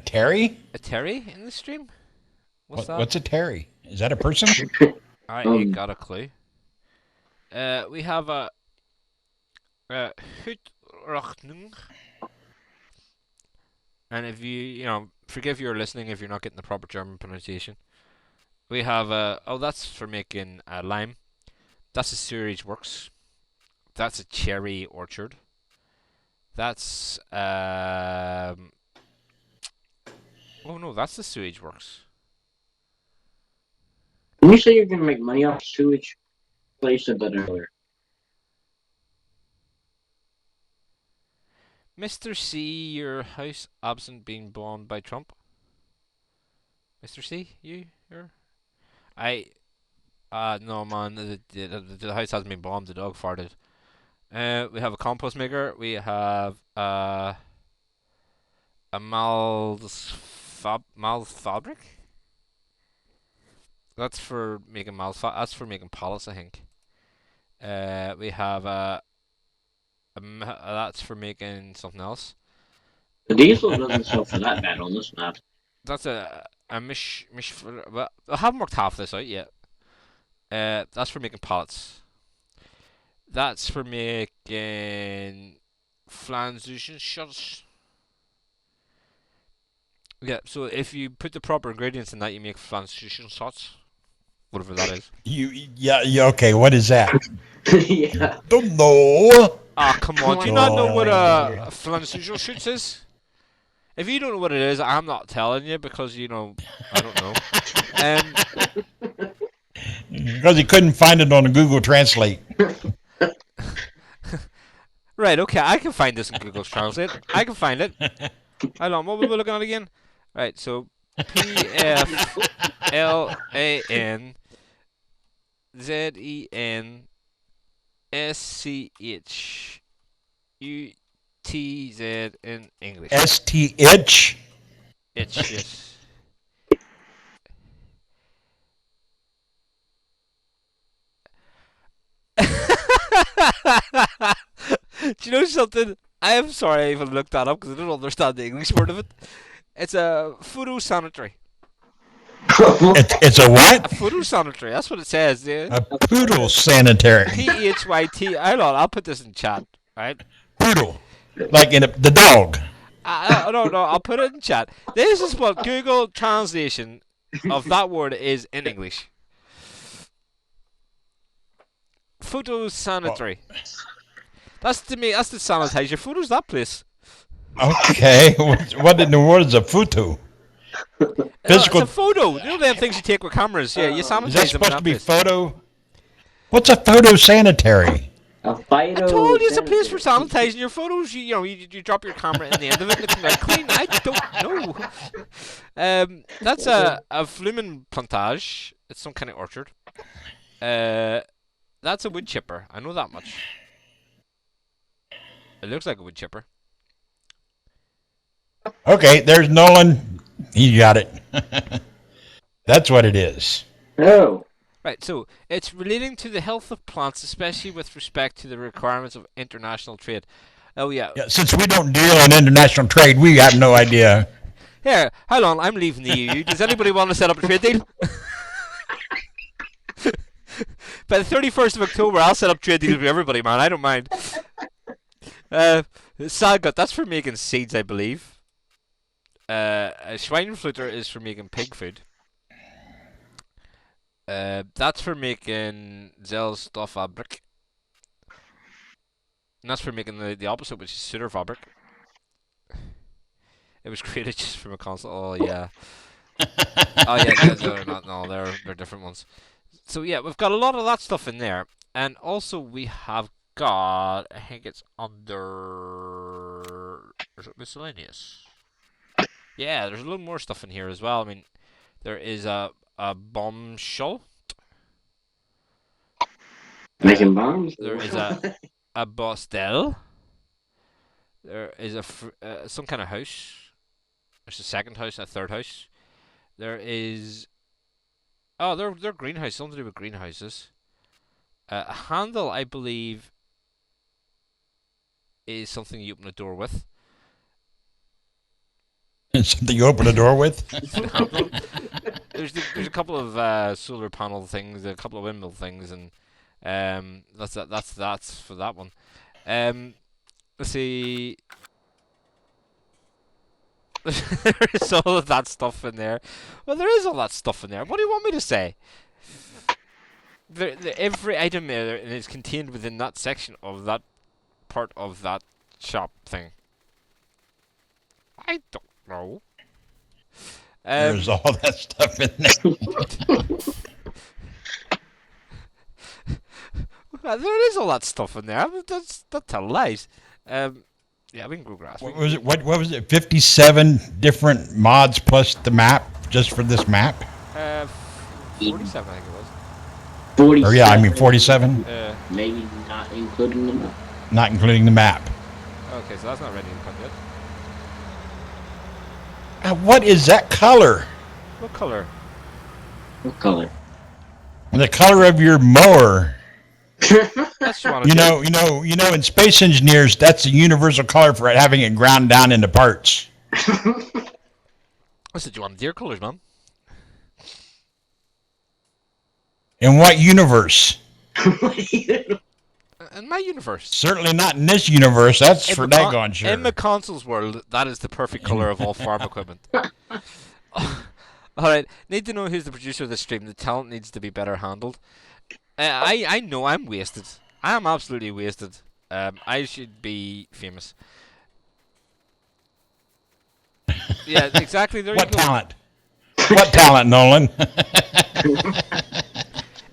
A: Terry?
C: a Terry in the stream. What's that?
A: What's a Terry? Is that a person?
C: I ain't got a clue. We have a Hoot. And if you forgive your listening if you're not getting the proper German pronunciation. We have oh, that's for making lime. That's a sewage works. That's a cherry orchard. That's oh no, that's the sewage works.
D: When you say you're gonna make money off sewage, I thought you said that earlier.
C: Mr. C, your house absent being bombed by Trump. Mr. C, you're no man, the house hasn't been bombed, the dog farted. We have a compost maker, we have a Mal's fabric. That's for making that's for making pallets, I think. We have that's for making something else.
D: The diesel doesn't sell for that bad on this map.
C: That's a well, I haven't worked half this out yet. That's for making pallets. That's for making flansution shots. Yeah, so if you put the proper ingredients in that, you make flansution shots. Whatever that is.
A: Yeah, okay, what is that?
D: Yeah.
A: Don't know.
C: Ah, come on, do you not know what a flansution shoots is? If you don't know what it is, I'm not telling you because, I don't know.
A: Because he couldn't find it on Google Translate.
C: Right, okay, I can find this in Google Translate. I can find it. Hold on, what were we looking at again? Right, so PFLANZENSCHUTZ in English.
A: STH?
C: Itch, yes. Do you know something? I am sorry I even looked that up because I don't understand the English word of it. It's a photosanitary.
A: It's a what?
C: A photosanitary. That's what it says. Yeah.
A: A poodle sanitary.
C: PHYT. Hold on, I'll put this in chat. Right.
A: Poodle, like in the dog.
C: No, I'll put it in chat. This is what Google translation of that word is in English. Photosanitary. That's to me. That's to sanitize your photos. That place.
A: Okay, what in the world is a photo? Physical.
C: It's a photo. You know them things you take with cameras. Yeah, you sanitize
A: Is that
C: them in
A: supposed
C: that
A: to be
C: place.
A: photo? What's a photo sanitary?
D: A phyto.
C: I told you it's a place for sanitizing your photos. You drop your camera in the end of it and it comes out clean. I don't know. That's a Flumen plantage. It's some kind of orchard. That's a wood chipper. I know that much. It looks like a wood chipper.
A: Okay, there's Nolan. He got it. That's what it is.
D: Oh.
C: Right, so it's relating to the health of plants, especially with respect to the requirements of international trade. Oh yeah.
A: Since we don't deal in international trade, we have no idea.
C: Here, hold on, I'm leaving the EU. Does anybody want to set up a trade deal? By the 31st of October, I'll set up trade deals with everybody, man. I don't mind. Sagat, that's for making seeds, I believe. A Schweinfluter is for making pig food. That's for making Zellstoffabrik. And that's for making the opposite, which is Suderfabrik. It was created just from a console. Oh yeah. Oh yeah, they're different ones. So yeah, we've got a lot of that stuff in there, and also we have got. I think it's under. Is it miscellaneous? Yeah, there's a little more stuff in here as well. I mean, there is a bombshell.
D: Making bombs?
C: There is a bostel. There is some kind of house. There's a second house, a third house. There is they're greenhouses, something to do with greenhouses. A handle, I believe, is something you open a door with.
A: Something you open a door with?
C: There's a couple of solar panel things, a couple of windmill things, and that's for that one. Let's see. There's all of that stuff in there. Well, there is all that stuff in there. What do you want me to say? Every item there is contained within that section of that part of that shop thing. I don't know.
A: There's all that stuff in there.
C: There is all that stuff in there. That's a lies. Yeah, we can grow grass.
A: What was it? What was it? 57 different mods plus the map just for this map?
C: 47, I think it was.
D: 47.
A: Or yeah, I mean 47,
D: Maybe not including the map.
A: not including the map.
C: Okay, so that's not ready to come yet.
A: What is that color?
C: What color?
D: What color?
A: The color of your mower.
C: That's what
A: You know, in Space Engineers, that's a universal color for having it ground down into parts.
C: I said you want deer colors, man.
A: In what universe?
C: In my universe.
A: Certainly not in this universe. That's for daggone sure.
C: In McConsole's world, that is the perfect color of all farm equipment. Alright, need to know who's the producer of the stream. The talent needs to be better handled. I know I'm wasted. I am absolutely wasted. I should be famous. Yeah, exactly. There
A: What
C: you go.
A: talent? What talent, Nolan?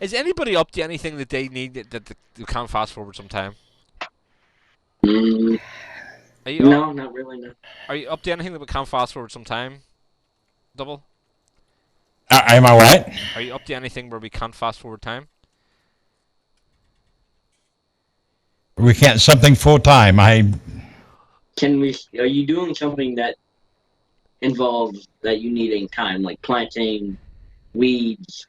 C: Is anybody up to anything that they need that they can't fast forward sometime?
D: Mm,
C: Are you
D: no, not really. No.
C: Are you up to anything that we can't fast forward sometime? Double?
A: Am I what?
C: Are you up to anything where we can't fast forward time?
A: We can't something full time.
D: Can we? Are you doing something that involves that you needing time, like planting weeds?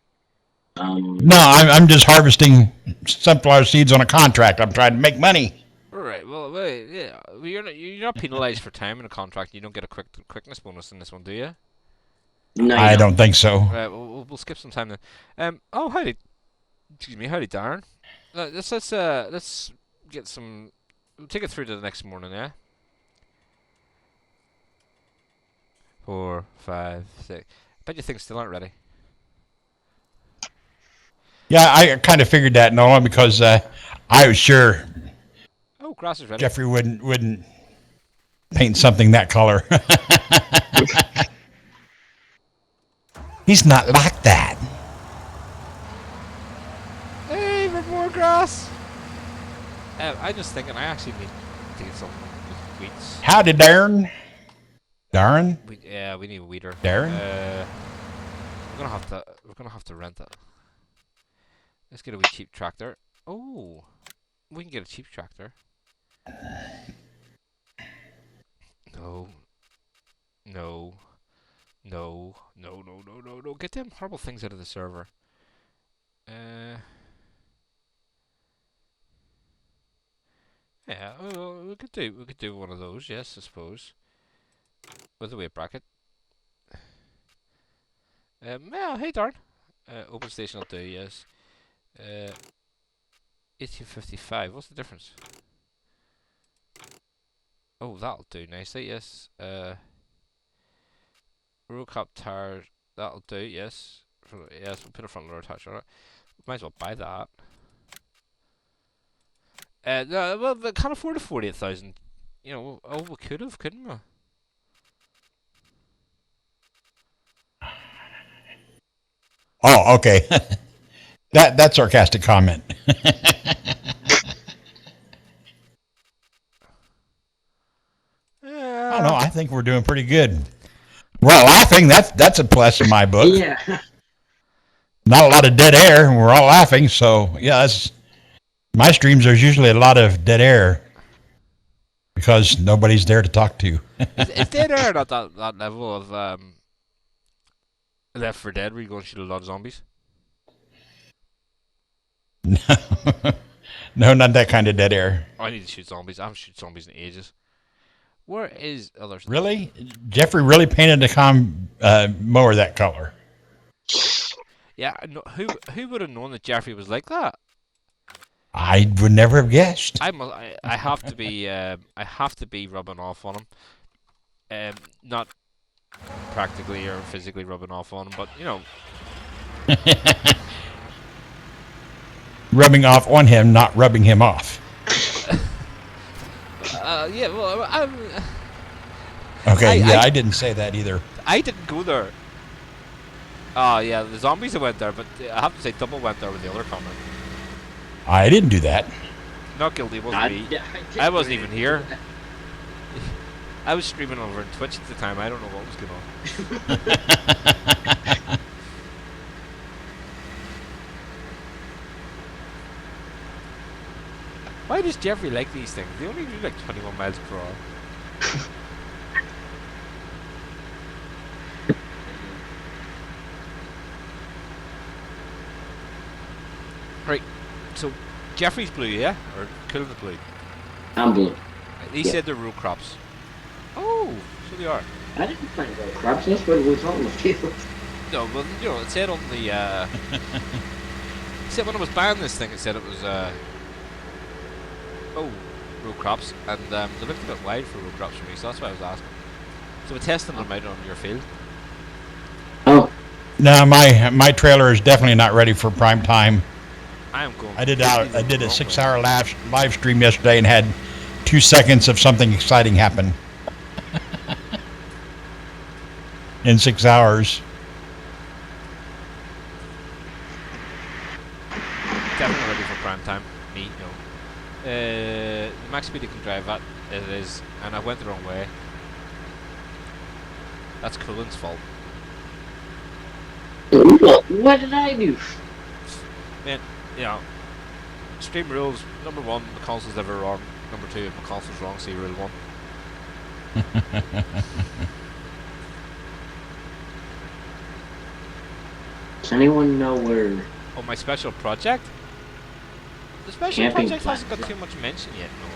A: No, I'm just harvesting sunflower seeds on a contract. I'm trying to make money.
C: Right. Well, wait. Yeah. Well, you're not penalised for time in a contract. You don't get a quickness bonus in this one, do you?
D: No,
A: I don't think so.
C: Right. We'll skip some time then. Oh, howdy. Excuse me. Howdy, Darren. Let's get some. We'll take it through to the next morning, yeah. 4, 5, 6. Bet you things still aren't ready.
A: Yeah, I kind of figured that, Nolan, because I was sure
C: Oh, grass is ready.
A: Jeffrey wouldn't paint something that color. He's not like that.
C: Hey, for more grass. I'm just thinking. I actually need to get some with weeds.
A: Howdy, Darren. Darren?
C: We need a weeder.
A: Darren?
C: We're gonna have to rent it. Let's get a wee cheap tractor. Oh, we can get a cheap tractor. No. Get them horrible things out of the server. Yeah, we could do one of those. Yes, I suppose. With a weight bracket. Yeah, hey darn. Open station will do, yes. 1855, what's the difference? Oh, that'll do nicely, yes. Roll cap tires, that'll do, yes. Yes, we'll put a front loader attached on it. Might as well buy that. No, well, we can't afford a 48,000. You know, oh, we could have, couldn't we?
A: Oh, okay. That's sarcastic comment. I don't know. I think we're doing pretty good. We're all laughing. That's a plus in my book.
D: Yeah.
A: Not a lot of dead air, and we're all laughing. So yeah, that's my streams. There's usually a lot of dead air because nobody's there to talk to.
C: Is dead air at that level of Left 4 Dead where you go and shoot a lot of zombies?
A: No, not that kind of dead air.
C: I need to shoot zombies. I haven't shot zombies in ages. Where is other stuff?
A: Really? Jeffrey really painted the mower that color.
C: Yeah, no, who would have known that Jeffrey was like that?
A: I would never have guessed.
C: I have to be rubbing off on him, not practically or physically rubbing off on him, but you know,
A: Rubbing off on him, not rubbing him off.
C: yeah. Well,
A: Okay, I didn't say that either.
C: I didn't go there. Oh yeah, the zombies went there, but I have to say, Double went there with the other comment.
A: I didn't do that.
C: Not guilty, it wasn't me. I wasn't even here. I was streaming over on Twitch at the time. I don't know what was going on. Why does Jeffrey like these things? They only do like 21 miles per hour. Right, so Jeffrey's blue, yeah? Or killing the blue?
D: I'm blue.
C: He said they're row crops. Oh, so they are.
D: I didn't find row crops. That's what was on the field.
C: No, well, you know, it said on the, it said when I was buying this thing, it said it was, row crops, and they looked a bit wide for row crops for me, so that's why I was asking. So we're testing them out on your field.
D: Oh.
A: No, my trailer is definitely not ready for prime time.
C: I am going.
A: I did a 6-hour live stream yesterday and had 2 seconds of something exciting happen. In 6 hours.
C: Definitely ready for prime time. Me, no. The max speed you can drive at, it is, and I went the wrong way. That's Cullen's fault.
D: What did I do?
C: Man, you know, stream rules, number 1, McConsole's never wrong. Number 2, if McConsole's wrong, see rule 1.
D: Does anyone know where?
C: Oh, my special project? The special
D: Camping
C: project hasn't got
D: platform.
C: too much mention yet, no.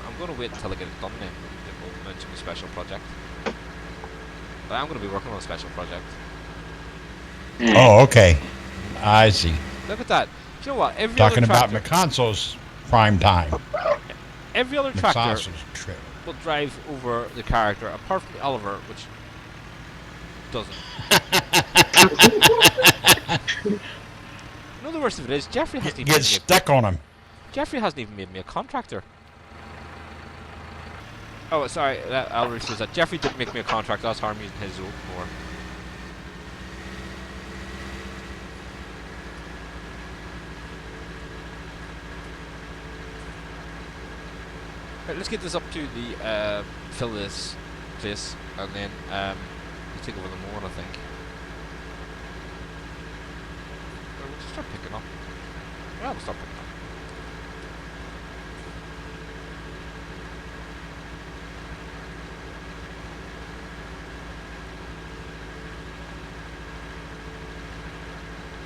C: I'm going to wait until I get it done then we'll mention the special project. But I'm going to be working on a special project.
A: Oh, okay. I see.
C: Look at that. Do you know what? Every
A: Talking
C: other
A: about
C: tractor,
A: McConsole's prime time.
C: every other tractor
A: McConsole's trailer.
C: will drive over the character, apart from the Oliver, which doesn't. No, the worst of it is, Jeffrey hasn't even
A: Get
C: made me
A: stuck on him.
C: Jeffrey hasn't even made me a contractor. Oh, sorry, Albert says that Jeffrey didn't make me a contractor. That's harm using his own more. Right, let's get this up to the fill this place, and then we'll take over the moor, I think. Or we'll just start picking up. Yeah, we'll start picking up.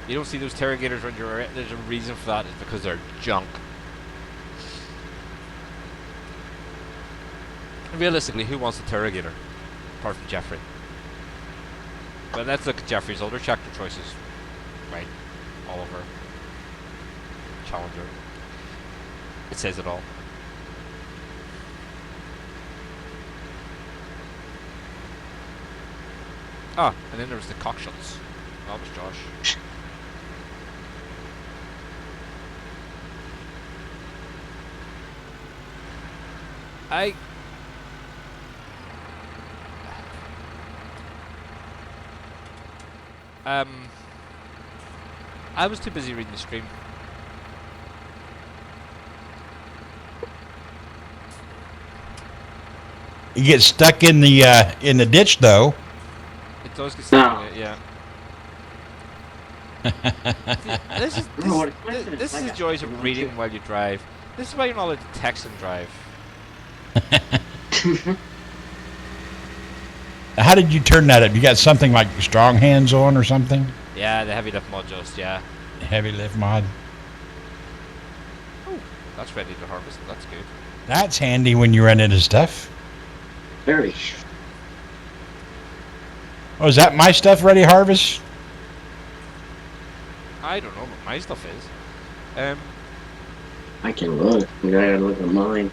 C: You don't see those interrogators around your area. There's a reason for that. It's because they're junk. Realistically, who wants a interrogator? Apart from Jeffrey. But let's look at Jeffrey's older tractor choices. Right. Oliver. Challenger. It says it all. Ah, and then there was the cockshots. That was Josh. I was too busy reading the stream.
A: You get stuck in the ditch though.
C: does get stuck
D: No.
C: in it, yeah. This is the joys of reading while you drive. This is why you're not allowed to text and drive.
A: How did you turn that up? You got something like strong hands on or something?
C: Yeah, the heavy lift mod just, yeah.
A: Heavy lift mod.
C: Oh, that's ready to harvest. That's good.
A: That's handy when you run into stuff.
D: Very.
C: Hmm.
A: Oh, is that my stuff ready to harvest?
C: I don't know what my stuff is.
D: I can look. I gotta look at mine.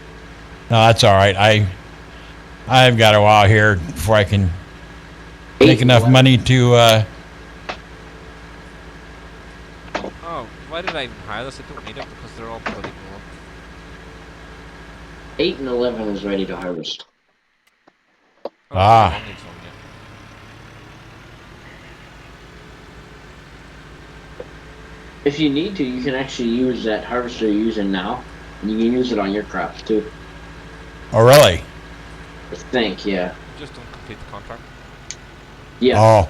A: No, that's all right. I've got a while here before I can make enough money to.
C: Oh, why did I even hire this? I don't need it because they're all bloody gone.
D: 8 and 11 is ready to harvest.
C: Oh,
A: Ah.
C: one needs one, yeah.
D: If you need to, you can actually use that harvester you're using now, and you can use it on your crops too.
A: Oh, really?
D: I think, yeah.
C: Just don't complete the contract.
D: Yeah.
A: Oh.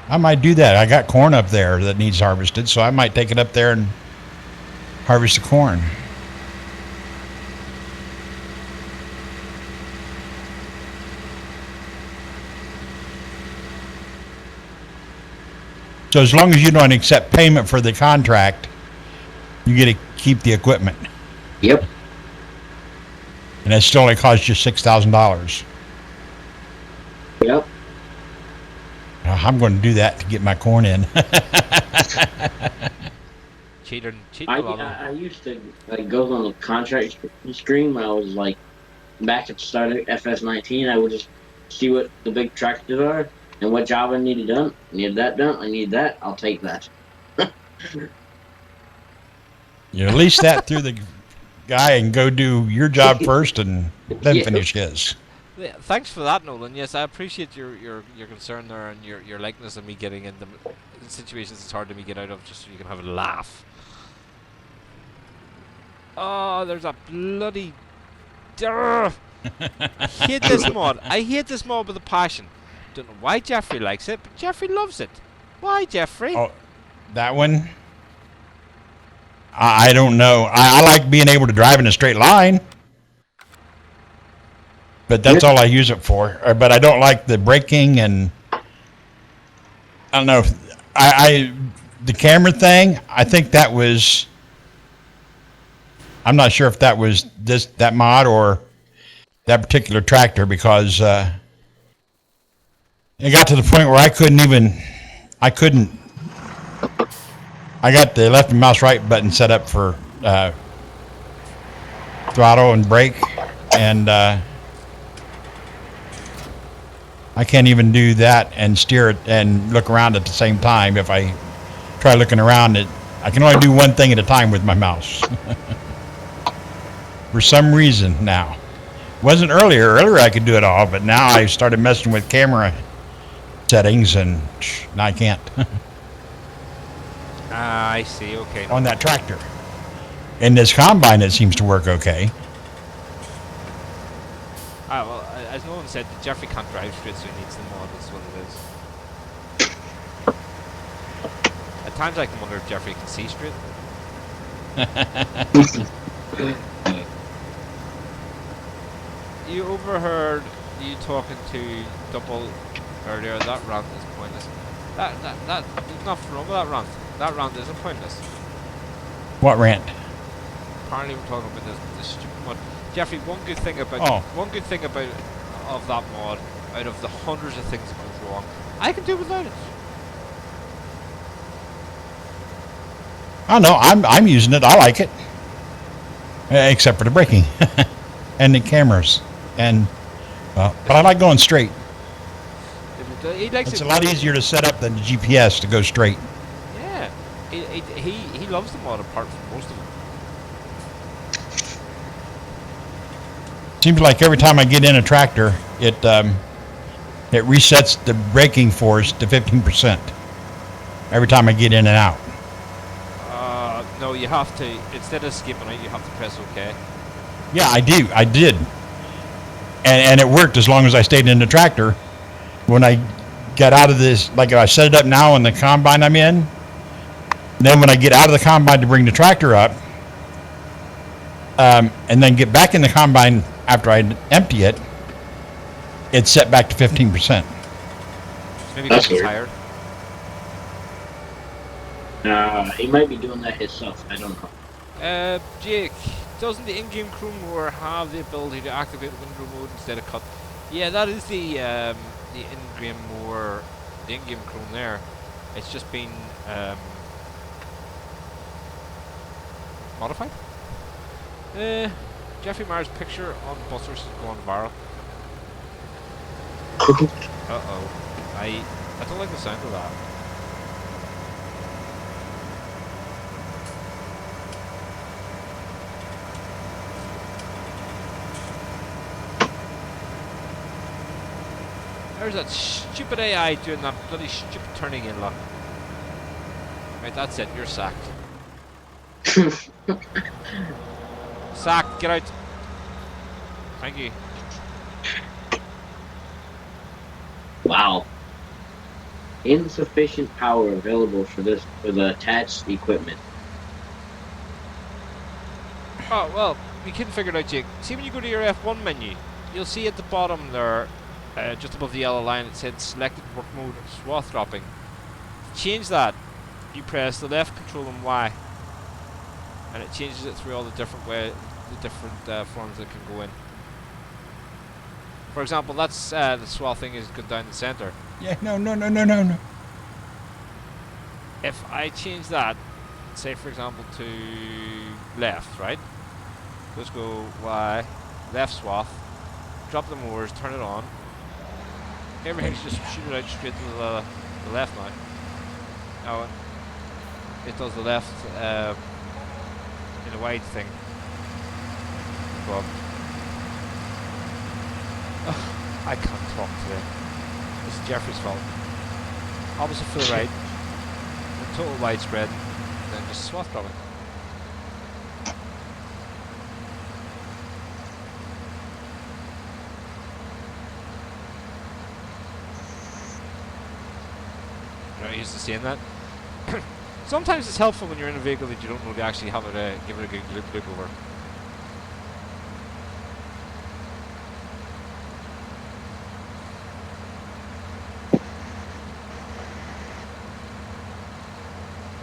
A: I might do that. I got corn up there that needs harvested, so I might take it up there and harvest the corn. So as long as you don't accept payment for the contract, you get to keep the equipment.
D: Yep.
A: And it still only costs you $6,000.
D: Yep.
A: I'm going to do that to get my corn in.
C: Cheating
D: I
C: a lot.
D: used to go on the contract stream when I was like back at the start of FS19. I would just see what the big tractors are and what job I needed done. I need that done. I need that. I'll take that.
A: You release that through the guy and go do your job first and then finish his.
C: Yeah, thanks for that, Nolan. Yes, I appreciate your concern there and your likeness of me getting into situations it's hard to me get out of just so you can have a laugh. Oh, there's a bloody... I hate this mod. I hate this mod with a passion. Don't know why Jeffrey likes it, but Jeffrey loves it. Why, Jeffrey?
A: Oh, that one? I don't know. I like being able to drive in a straight line. But that's all I use it for. But I don't like the braking and... I don't know. The camera thing, I think that was... I'm not sure if that was that mod or that particular tractor because it got to the point where I got the left and mouse right button set up for throttle and brake, and I can't even do that and steer it and look around at the same time. If I try looking around, I can only do one thing at a time with my mouse. For some reason now. Wasn't earlier. Earlier I could do it all, but now I started messing with camera settings and I can't.
C: I see, okay.
A: On that tractor. In this combine it seems to work okay.
C: Ah, well, as Nolan said, Jeffrey can't drive straight, so he needs the mod, that's what it is. At times I can wonder if Jeffrey can see straight. You overheard you talking to Double earlier. That rant is pointless. There's nothing wrong with that rant. That rant isn't pointless.
A: What rant?
C: Apparently we're talking about this stupid mod. Jeffrey, one good thing about of that mod, out of the hundreds of things that goes wrong, I can do without it.
A: I know, I'm using it. I like it. Except for the braking and the cameras. And but I like going straight.
C: He likes
A: It's
C: it.
A: a lot easier to set up than the GPS to go straight.
C: Yeah, he loves the mod apart from most of them.
A: Seems like every time I get in a tractor, it resets the braking force to 15%. Every time I get in and out.
C: No, you have to, instead of skipping out, you have to press OK.
A: Yeah, I did. and it worked as long as I stayed in the tractor. When I got out of this, like I set it up now in the combine I'm in, then when I get out of the combine to bring the tractor up, and then get back in the combine after I empty it, it's set back to 15%.
C: Maybe
D: That's
C: because he's
D: weird.
C: tired.
D: He might be doing that himself. I don't know.
C: Jake, doesn't the in-game crew mower have the ability to activate window mode instead of cut? Yeah, that is the in-game mower, the in-game crew there. It's just been modified. Jeffrey Marr's picture on Busters has gone viral. Uh-oh. I don't like the sound of that. There's that stupid AI doing that bloody stupid turning in lock. Right, that's it, you're sacked. Sacked, get out. Thank you.
D: Wow. Insufficient power available for the attached equipment.
C: Oh, well, we couldn't figure it out, Jake. See when you go to your F1 menu, you'll see at the bottom there, just above the yellow line, it said selected work mode swath dropping. To change that, you press the left control and Y, and it changes it through all the different forms that can go in. For example, that's the swath thing is going down the center.
A: Yeah, no.
C: If I change that, say for example to left, right? Let's go Y, left swath, drop the mowers, turn it on. Everything's just shoot it out straight to the left now. Now it does the left in a wide thing. But I can't talk today. This is Jeffrey's fault. Opposite for the right, the total widespread, then just swath dropping. You're not used to seeing that? Sometimes it's helpful when you're in a vehicle that you don't really actually have it, give it a good look over.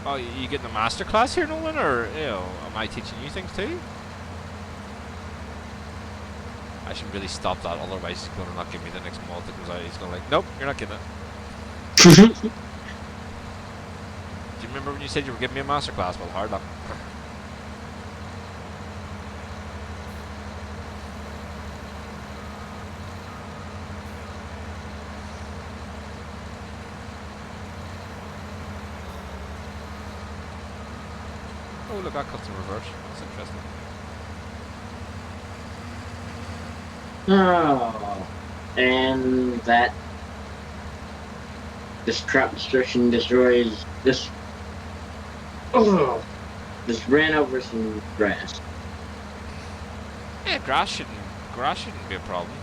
C: Oh, you getting a master class here, Nolan, or am I teaching you things too? I should really stop that, otherwise he's going to not give me the next mod that comes out. He's going to like, nope, you're not getting it. Do you remember when you said you were giving me a master class? Well, hard luck. Oh, look, that cuts in reverse. That's interesting.
D: Oh, and that this crop destruction destroys this. Oh, just ran over some grass.
C: Yeah, grass shouldn't be a problem.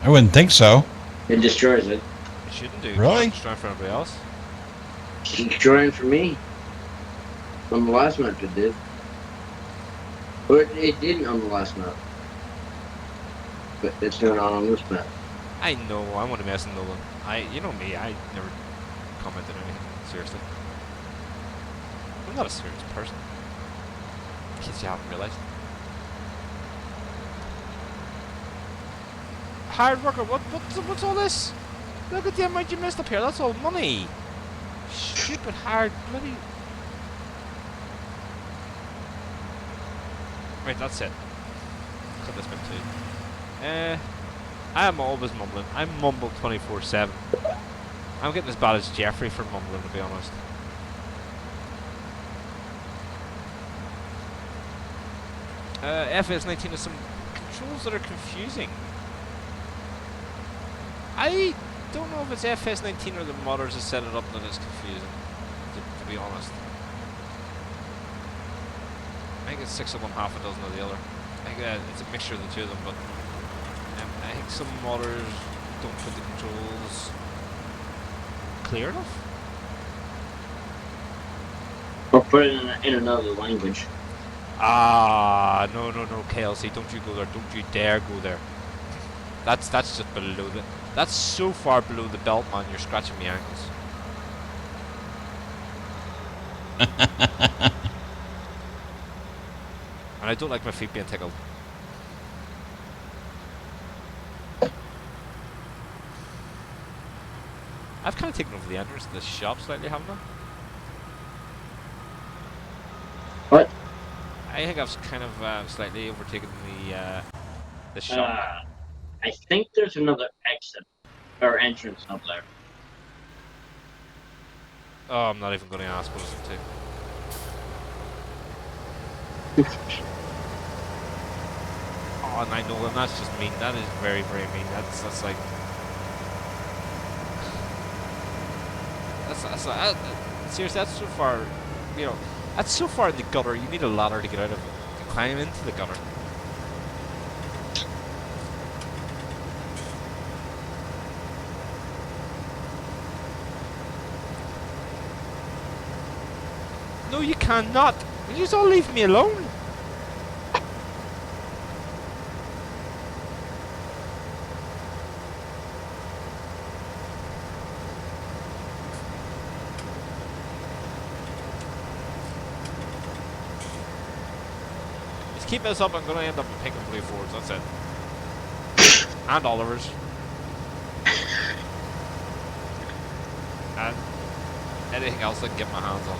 A: I wouldn't think so.
D: It destroys it.
C: It shouldn't do.
A: Really?
C: It's trying for everybody else.
D: It's destroying for me. On the last map it did. But it didn't on the last map. But it's doing it on this map.
C: I know, I want to mess with Nolan. You know me, I never commented anything, seriously. I'm not a serious person. In case you haven't realized. Hard worker, what's all this? Look at the amount you missed up here, that's all money. Stupid hard bloody... Right, that's it. Cut this bit too. I am always mumbling. I mumble 24/7. I'm getting as bad as Jeffrey for mumbling, to be honest. FS19 has some controls that are confusing. I don't know if it's FS19 or the modders that set it up that is confusing, to be honest. I think it's 6 of one, half a dozen of the other. think it's a mixture of the two of them, but I think some modders don't put the controls clear enough.
D: Or put it in another language.
C: Ah, no, KLC, don't you go there. Don't you dare go there. That's just below the... That's so far below the belt, man, you're scratching me ankles. And I don't like my feet being tickled. I've kind of taken over the entrance to the shop slightly, haven't I?
D: What?
C: I think I've kind of slightly overtaken the shop.
D: I think there's another exit or entrance up there.
C: Oh, I'm not even going to ask what is it to. Oh, and I know, and that's just mean. That is very, very mean. That's like... seriously, that's so far, you know, that's so far in the gutter, you need a ladder to get out of it, to climb into the gutter. No, you cannot. You just all leave me alone. Keep this up, I'm going to end up with pink and blue Fords, that's it. And Oliver's. And anything else I can get my hands on.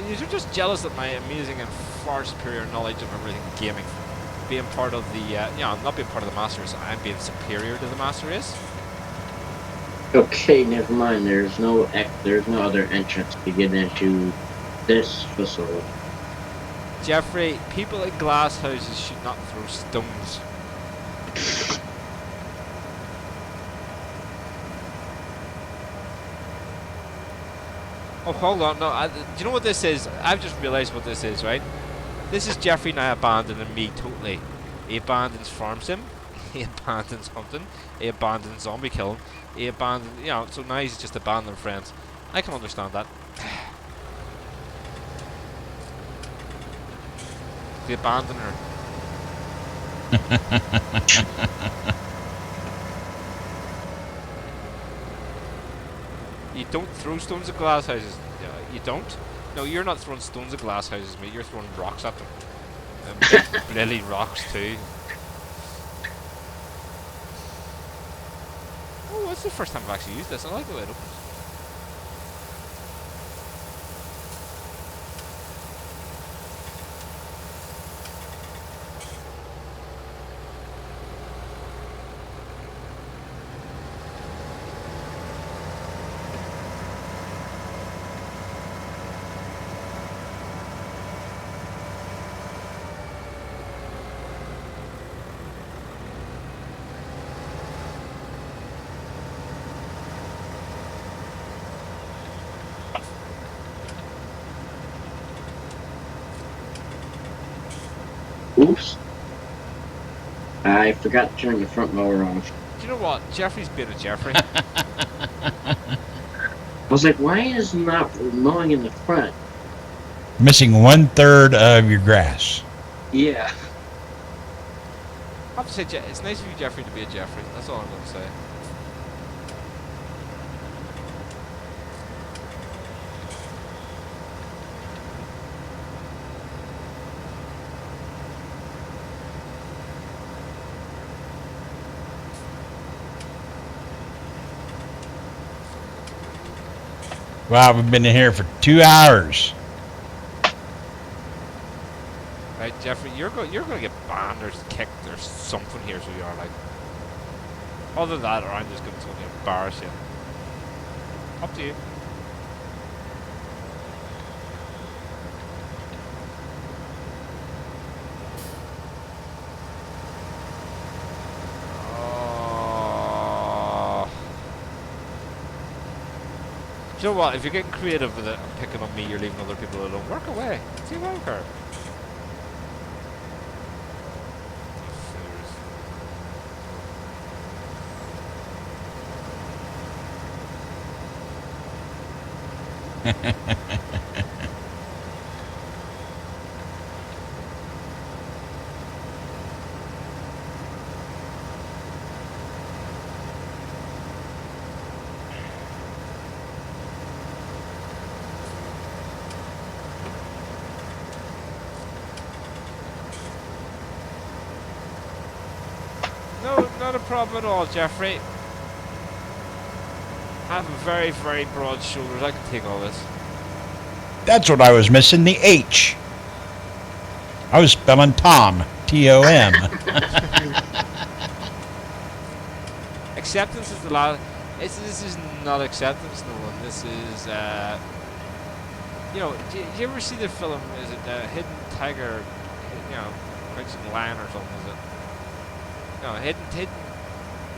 C: You're just jealous at my amazing and far superior knowledge of everything gaming. Being part of the, not being part of the master race, I'm being superior to the master race.
D: Okay, never mind. There's no other entrance to get into this facility.
C: Jeffrey, people in glass houses should not throw stones. Oh, hold on, no, do you know what this is? I've just realised what this is, right? This is Jeffrey now abandoning me totally. He abandons farm sim, he abandons hunting, he abandons zombie killing, he abandons, so now he's just abandoning friends. I can understand that. The abandoner. You don't throw stones at glass houses. You don't? No, you're not throwing stones at glass houses, mate. You're throwing rocks at them. Bloody rocks too. Oh, that's the first time I've actually used this. I like the way it opens.
D: Oops. I forgot to turn the front mower on.
C: Do you know what? Jeffrey's being a Jeffrey.
D: I was like, why is not mowing in the front?
A: Missing 1/3 of your grass.
D: Yeah.
C: I have to say, it's nice of you, Jeffrey, to be a Jeffrey. That's all I'm going to say.
A: Wow, we've been in here for 2 hours.
C: Right, Jeffrey, you're going to get banned or kicked or something here, so you are like. Other than that, or I'm just going to totally embarrass you. Up to you. Oh, Do you know what? If you're getting creative with it and picking on me, you're leaving other people alone. Work away. See what I care. No, not a problem at all, Jeffrey. I have very, very broad shoulders. I can take all this.
A: That's what I was missing, the H. I was spelling Tom, T-O-M.
C: Acceptance is the last. This is not acceptance, no one. This is, you know, do you ever see the film? Is it Hidden Tiger? You know, Crouching Lion or something? Is it? No, Hidden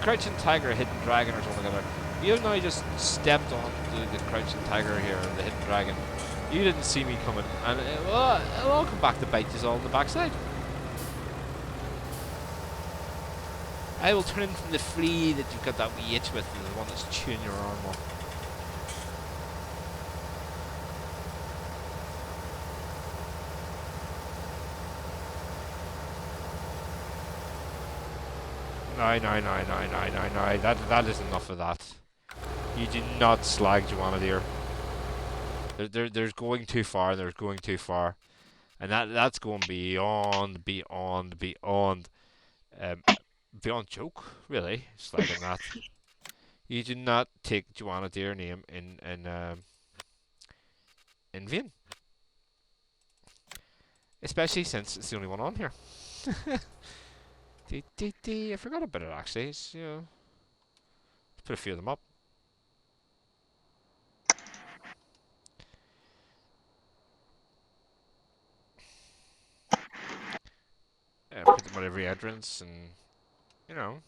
C: Crouching Tiger, Hidden Dragon or something like that. You know, I just stepped on the Crouching Tiger here, the Hidden Dragon. You didn't see me coming, and it'll all come back to bite you all on the backside. I will turn from the flea that you've got that wee itch with to the one that's chewing your arm off. No. That is enough of that. You do not slag Joanna Deere. There's going too far. There's going too far, and that's going beyond joke. Really, slagging that. You do not take Joanna Deere name in vain, especially since it's the only one on here. I forgot about it actually. It's, you know, let's put a few of them up. Put them at every entrance, and you know,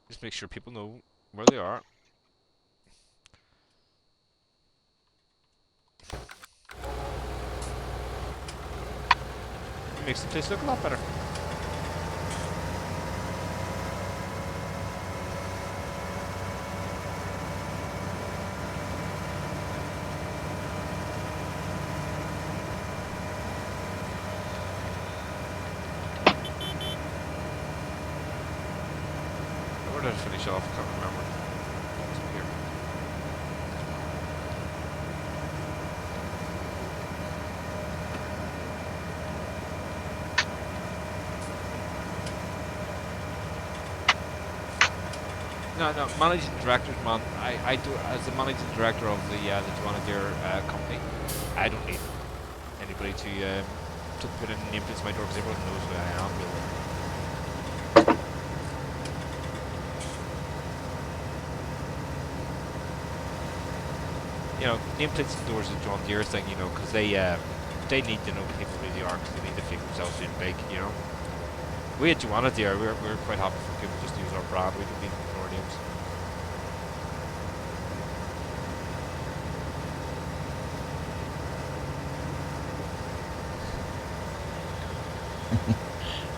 C: just make sure people know where they are. It makes the place look a lot better. Where did I finish off? I can't remember. It's up here. No, managing directors, man. I do, as the managing director of the Joanna Deere company, I don't need anybody to put in nameplates in my door because everyone knows who I am, really. You know, nameplates and doors is John Deere thing, you know, because they need to know people who they are, because they need to feel themselves in big, you know. We at Joanna Deere, we're quite happy for people just to use our brand. We don't need our names.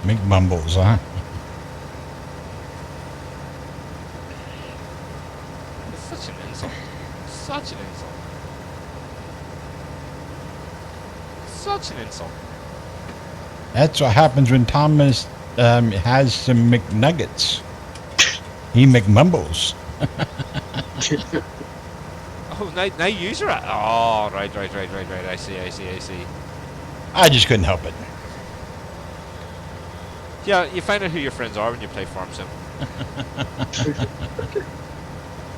A: McMumbles, huh?
C: It's such an insult. Such an insult. Such an insult.
A: That's what happens when Thomas has some McNuggets. He McMumbles.
C: Oh, now user. Oh, right. I see.
A: I just couldn't help it.
C: Yeah, you find out who your friends are when you play Farm Sim.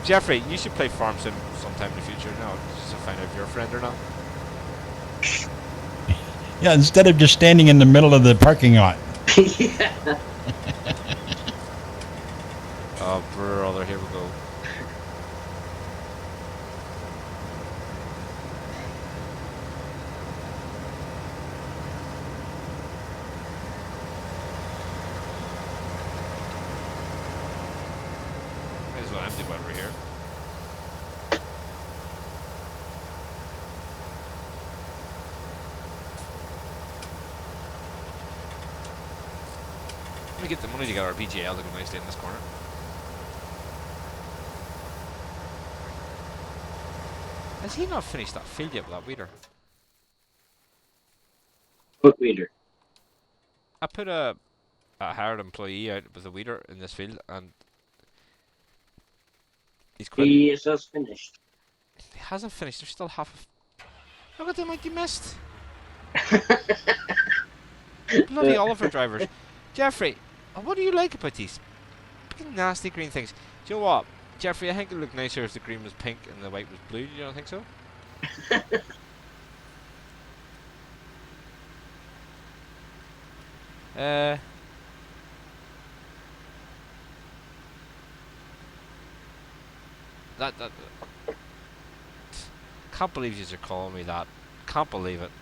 C: Jeffrey, you should play Farm Sim sometime in the future. No, just to find out if you're a friend or not.
A: Yeah, instead of just standing in the middle of the parking lot.
D: Yeah.
C: Oh, brother, here we go. There's an empty one over here. We get the money to get our BGL to go nicely in this corner. Has he not finished that field yet with that weeder?
D: Book reader.
C: I put a hired employee out with a weeder in this field, and he's quit.
D: He says finished.
C: He hasn't finished. There's still half. Look at the amount he missed. Bloody Oliver drivers. Jeffrey, what do you like about these big nasty green things? Do you know what, Jeffrey? I think it would look nicer if the green was pink and the white was blue. You don't think so? That can't believe you're calling me that. Can't believe it.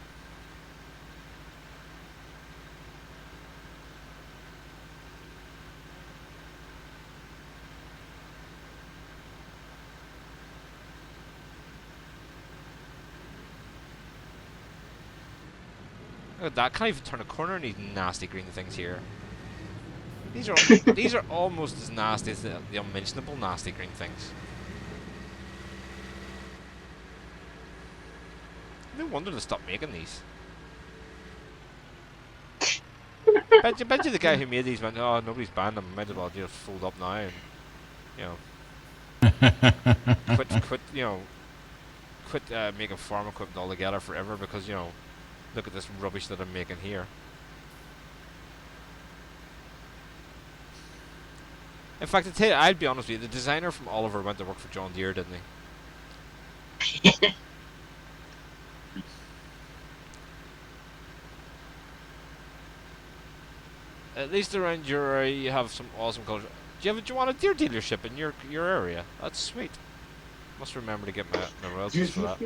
C: Look at that! Can't even turn a corner in these nasty green things here. These are almost as nasty as the unmentionable nasty green things. No wonder they stopped making these. bet you the guy who made these went, oh, nobody's banned them. Might as well just fold up now and, you know, quit making farm equipment altogether forever because, you know, look at this rubbish that I'm making here. In fact, I'll be honest with you, the designer from Oliver went to work for John Deere, didn't he? At least around your area you have some awesome colours. Do you want a Deere dealership in your area? That's sweet. Must remember to get my royalties for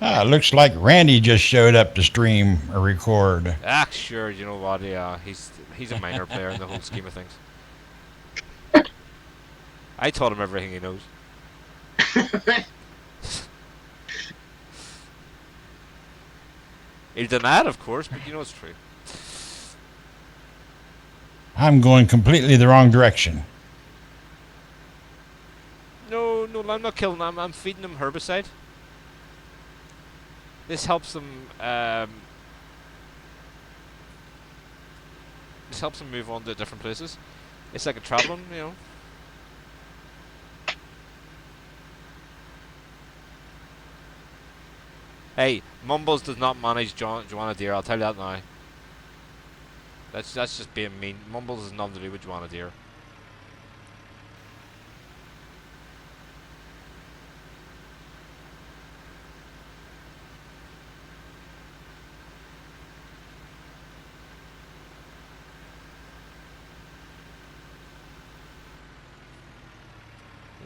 C: that.
A: Looks like Randy just showed up to stream or record.
C: Ah, sure. You know what? Yeah, he's a minor player in the whole scheme of things. I taught him everything he knows. He'll deny it, of course, but you know it's true.
A: I'm going completely the wrong direction.
C: No, I'm not killing them. I'm feeding them herbicide. This helps them. This helps them move on to different places. It's like a traveling, you know. Hey, Mumbles does not manage Joanna Deere. I'll tell you that now. That's just being mean. Mumbles has nothing to do with Joanna Deere.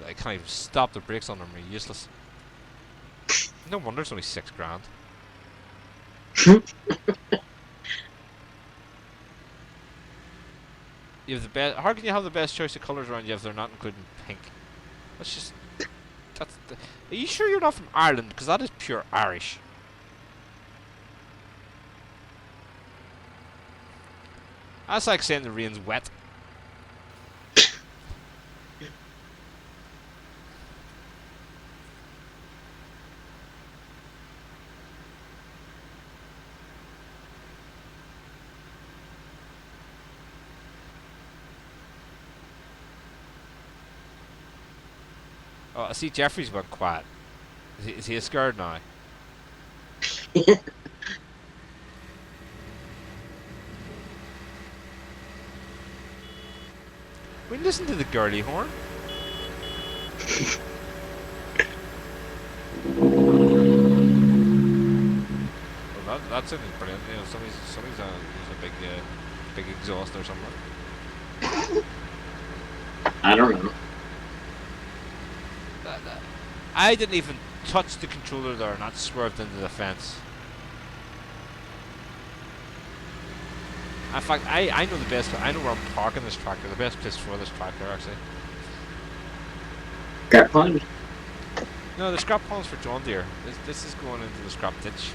C: I can't even stop the brakes on them. They're useless. No wonder it's only $6,000. You have the best. How can you have the best choice of colours around you if they're not including pink? That's just. Are you sure you're not from Ireland? Because that is pure Irish. That's like saying the rain's wet. Oh, I see Jeffrey's went quiet. Is he scared now? We listen to the girly horn. Well, that's brilliant. You know, somebody's using a big exhaust or something.
D: I don't know.
C: I didn't even touch the controller there, and that swerved into the fence. In fact, I know the best. I know where I'm parking this tractor. The best place for this tractor, actually.
D: Scrap pond?
C: No, the scrap pond's for John Deere. This is going into the scrap ditch.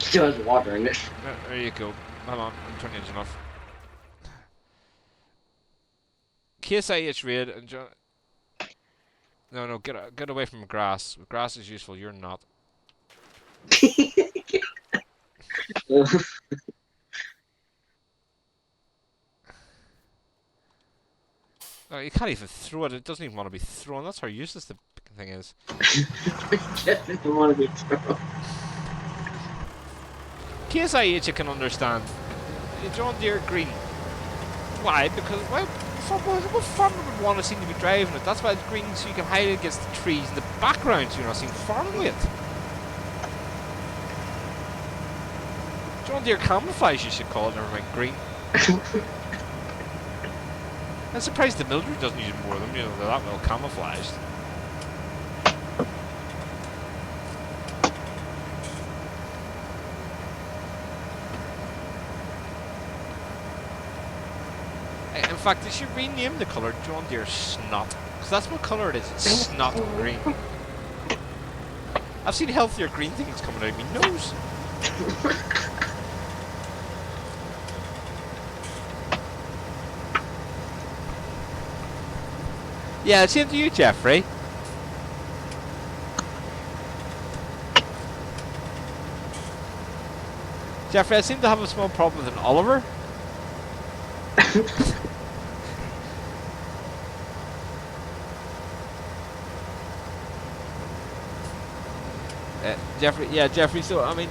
D: Still has water in it.
C: There you go. Hold on, I'm turning the engine off. KSIH raid and no, get away from grass. Grass is useful. You're not. Oh, you can't even throw it. It doesn't even want to be thrown. That's how useless the thing is.
D: Doesn't want to be thrown.
C: KSIH you can understand. John Deere green. Why? Because what farmer would want to seem to be driving it? That's why it's green, so you can hide it against the trees in the background, so you're not seen farming with it. John Deere camouflage, you should call it. Never mind, green. I'm surprised the military doesn't use more of them. You know, they're that well camouflaged. In fact, they should rename the colour John Deere Snot, because that's what colour it is. It's snot green. I've seen healthier green things coming out of my nose. Yeah, same to you, Jeffrey. Jeffrey, I seem to have a small problem with an Oliver. Jeffrey. So I mean,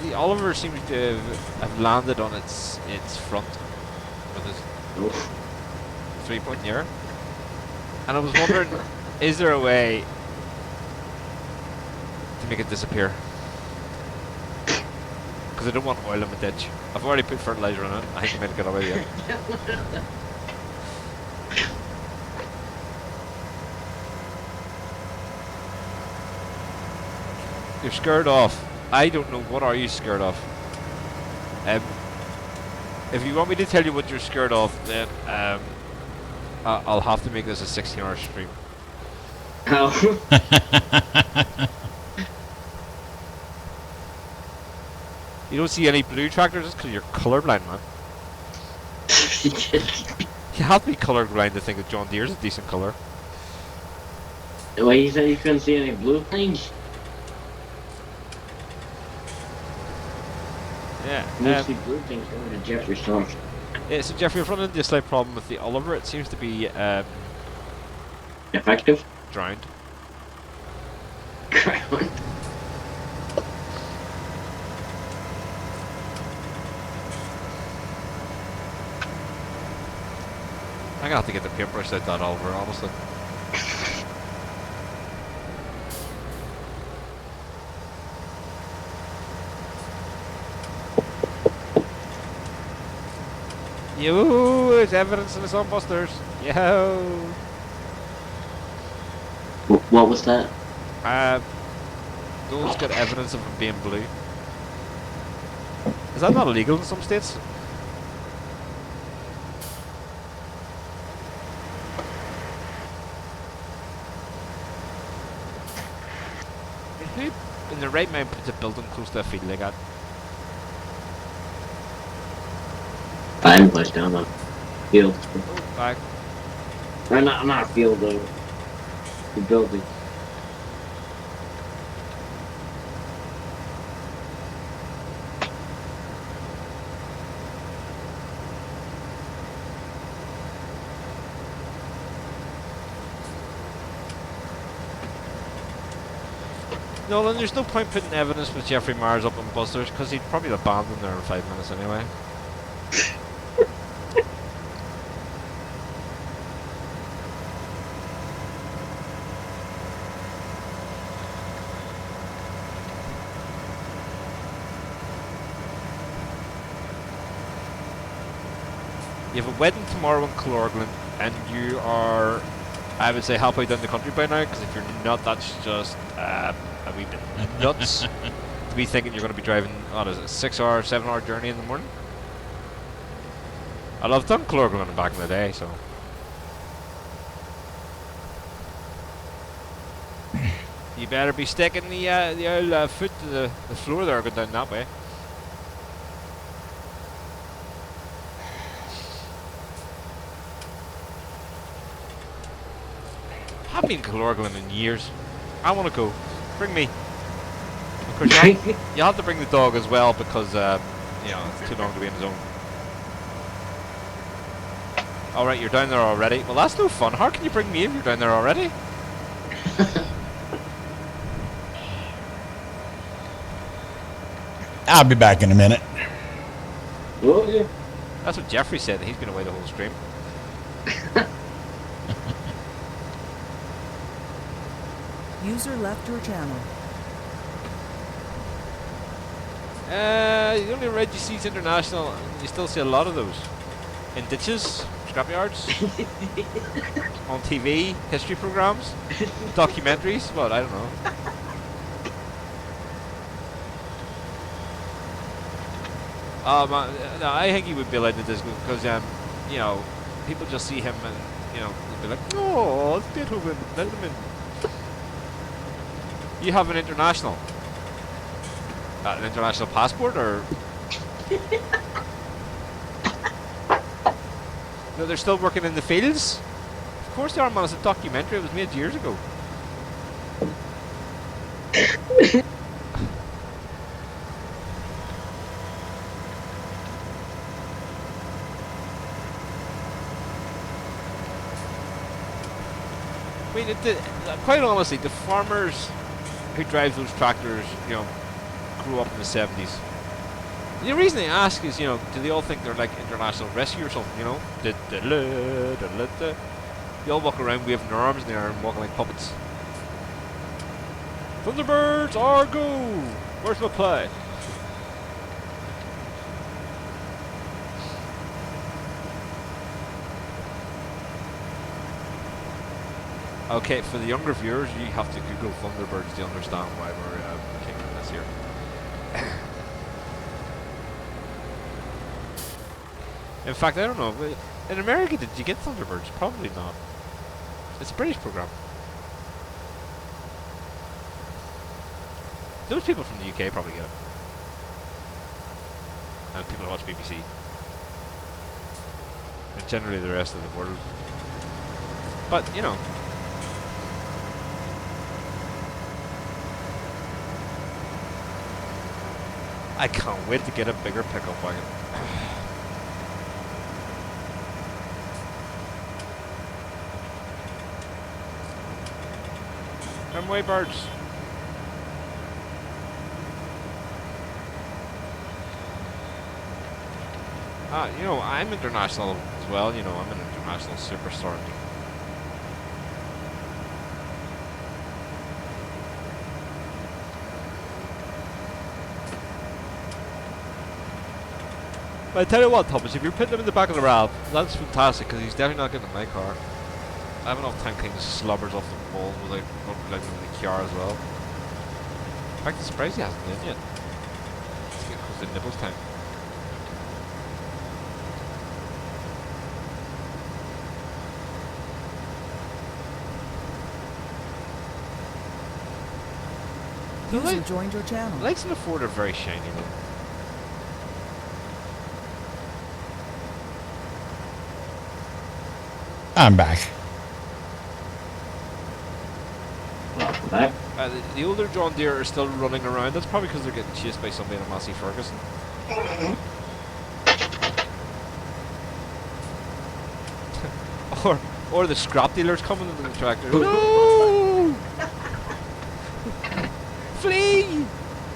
C: the Oliver seems to have landed on its front with its 3-point near. And I was wondering, is there a way to make it disappear? Because I don't want oil in my ditch. I've already put fertilizer on it. I think I might get away with it. You're scared off. I don't know. What are you scared of? If you want me to tell you what you're scared of, then I'll have to make this a 16-hour stream.
D: How?
C: You don't see any blue tractors just because you're colourblind, man. You have to be colourblind to think that John Deere's a decent colour.
D: Wait, you said you couldn't see any blue things?
C: Yeah.
D: Mostly blue things going to Jeffrey's song.
C: Yeah, so Jeffrey, I've run into a slight problem with the Oliver. It seems to be
D: Effective?
C: drowned.
D: Drowned.
C: I'm gonna have to get the paintbrush out that Oliver, honestly. Yo, it's evidence in the sunbusters. Yo.
D: What was that?
C: Those got evidence of them being blue. Is that not illegal in some states? Who in the right mind puts a building close to a field like that?
D: I'm pushed down the field.
C: Oh, back.
D: Or not a field though. The building.
C: No, then there's no point putting evidence with Jeffrey Myers up on Busters, because he'd probably abandon there in 5 minutes anyway. You have a wedding tomorrow in Clorglen, and you are, I would say, halfway down the country by now, because if you're not, that's just a wee bit nuts to be thinking you're going to be driving, what is it, a 6-hour, 7-hour journey in the morning? I loved done Clorglen back in the day, so. You better be sticking the old foot to the floor there, going down that way. haven't been Calorglan in years. I want to go. Bring me. Of course, you have to bring the dog as well because, you know, it's too long to be in his own. Alright, you're down there already. Well, that's no fun. How can you bring me if you're down there already?
A: I'll be back in a minute.
D: Okay.
C: That's what Jeffrey said. He's been away the whole stream.
E: User left your channel.
C: The only red you see is international. You still see a lot of those. In ditches, scrapyards, on TV, history programs, documentaries. What? I don't know. No, I think he would be allowed to this because, you know, people just see him and, you know, they'll be like, oh, it's Beethoven, gentlemen. You have an international. An international passport, or? No, they're still working in the fields? Of course they are, man. It's a documentary. It was made years ago. I mean, quite honestly, the farmers who drive those tractors, you know, grew up in the 70s. The reason I ask is, you know, do they all think they're like international rescue or something, you know? They all walk around waving their arms in the air and walking like puppets. Thunderbirds, Argo! Where's my play? Okay, for the younger viewers, you have to Google Thunderbirds to understand why we're kicking this here. In fact, I don't know. In America, did you get Thunderbirds? Probably not. It's a British program. Those people from the UK probably get it. And people who watch BBC. And generally the rest of the world. But, you know. I can't wait to get a bigger pickup wagon. Come away, birds. You know, I'm international as well, you know, I'm an international superstar. But I tell you what, Thomas, if you're putting him in the back of the RAV, that's fantastic, because he's definitely not getting in my car. I have enough time cleaning slobbers off the wall without letting him in the car as well. In fact, I'm surprised he hasn't been in yet. Let's get close to nibbles time.
E: User joined your channel.
C: Lights in the Ford are very shiny though.
A: I'm back.
D: Welcome back.
C: The older John Deere are still running around. That's probably because they're getting chased by somebody in a Massey Ferguson. or the scrap dealers coming into the tractor. No! Flee!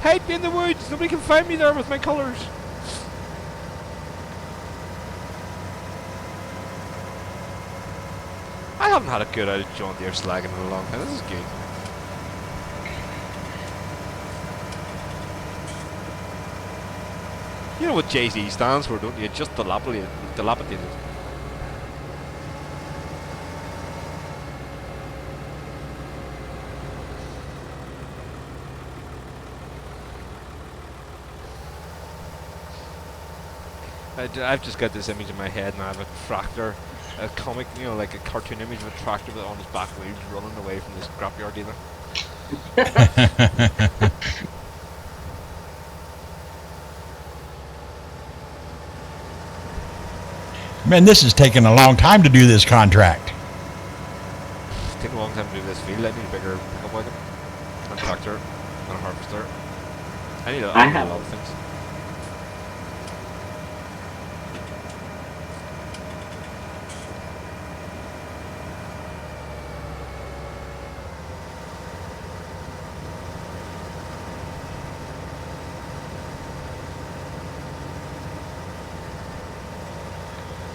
C: Hide me in the woods! Nobody can find me there with my colours. I haven't had a good out of John Deere slagging in a long time. This is good. You know what Jay-Z stands for, don't you? Just dilapidated. I've just got this image in my head and I have a tractor, a comic, you know, like a cartoon image of a tractor with on his back wheels running away from this scrapyard dealer.
A: Man, this is taking a long time to do this contract.
C: It's taking a long time time to do this field. I need a bigger pickup wagon, and a tractor, and a harvester. I need a lot of things.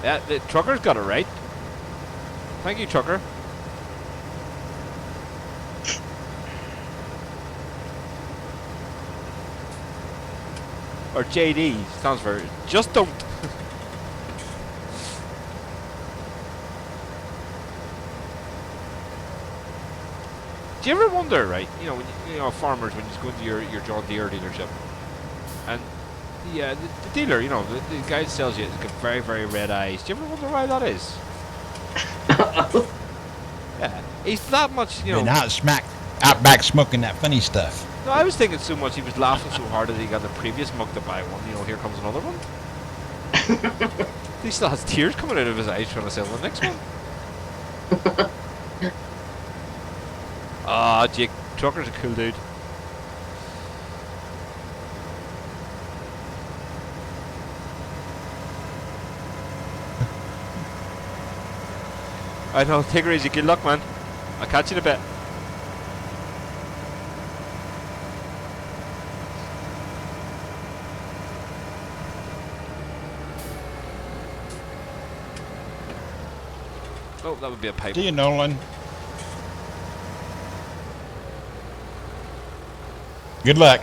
C: Yeah, the trucker's got it right. Thank you, trucker. Or JD stands for just don't. Do you ever wonder, right? You know, when you know, farmers, when you go into your John Deere dealership, and the dealer, you know, the guy that sells you, has got very, very red eyes. Do you ever wonder why that is? Yeah, he's that much, you know.
A: Been out back smoking that funny stuff.
C: No, I was thinking so much he was laughing so hard that he got the previous mug to buy one. You know, here comes another one. He still has tears coming out of his eyes trying to sell the next one. Ah, Jake, trucker's a cool dude. I know, take it easy, good luck, man. I'll catch you in a bit. Oh, that would be a pipe.
A: See you, Nolan. Good luck.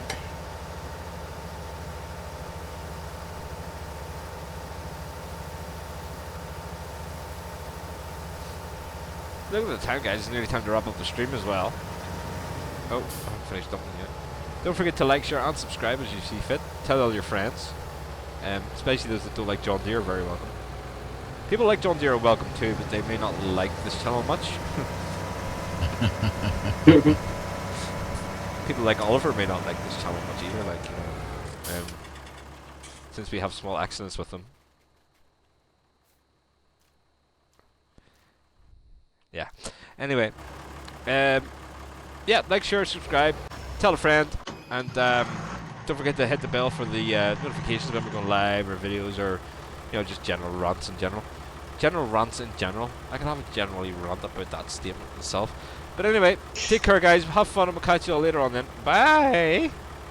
C: Look at the time, guys. It's nearly time to wrap up the stream as well. Oh, I haven't finished dumping yet. Don't forget to like, share, and subscribe as you see fit. Tell all your friends. Especially those that don't like John Deere, very welcome. People like John Deere are welcome too, but they may not like this channel much. People like Oliver may not like this channel much either, like, you know, since we have small accidents with them. Yeah. Anyway, yeah, like, share, subscribe, tell a friend, and don't forget to hit the bell for the notifications when we're going live, or videos, or, you know, just general rants in general. General rants in general. I can have a generally rant about that statement myself. But anyway, take care, guys. Have fun, and we'll catch you all later on then. Bye!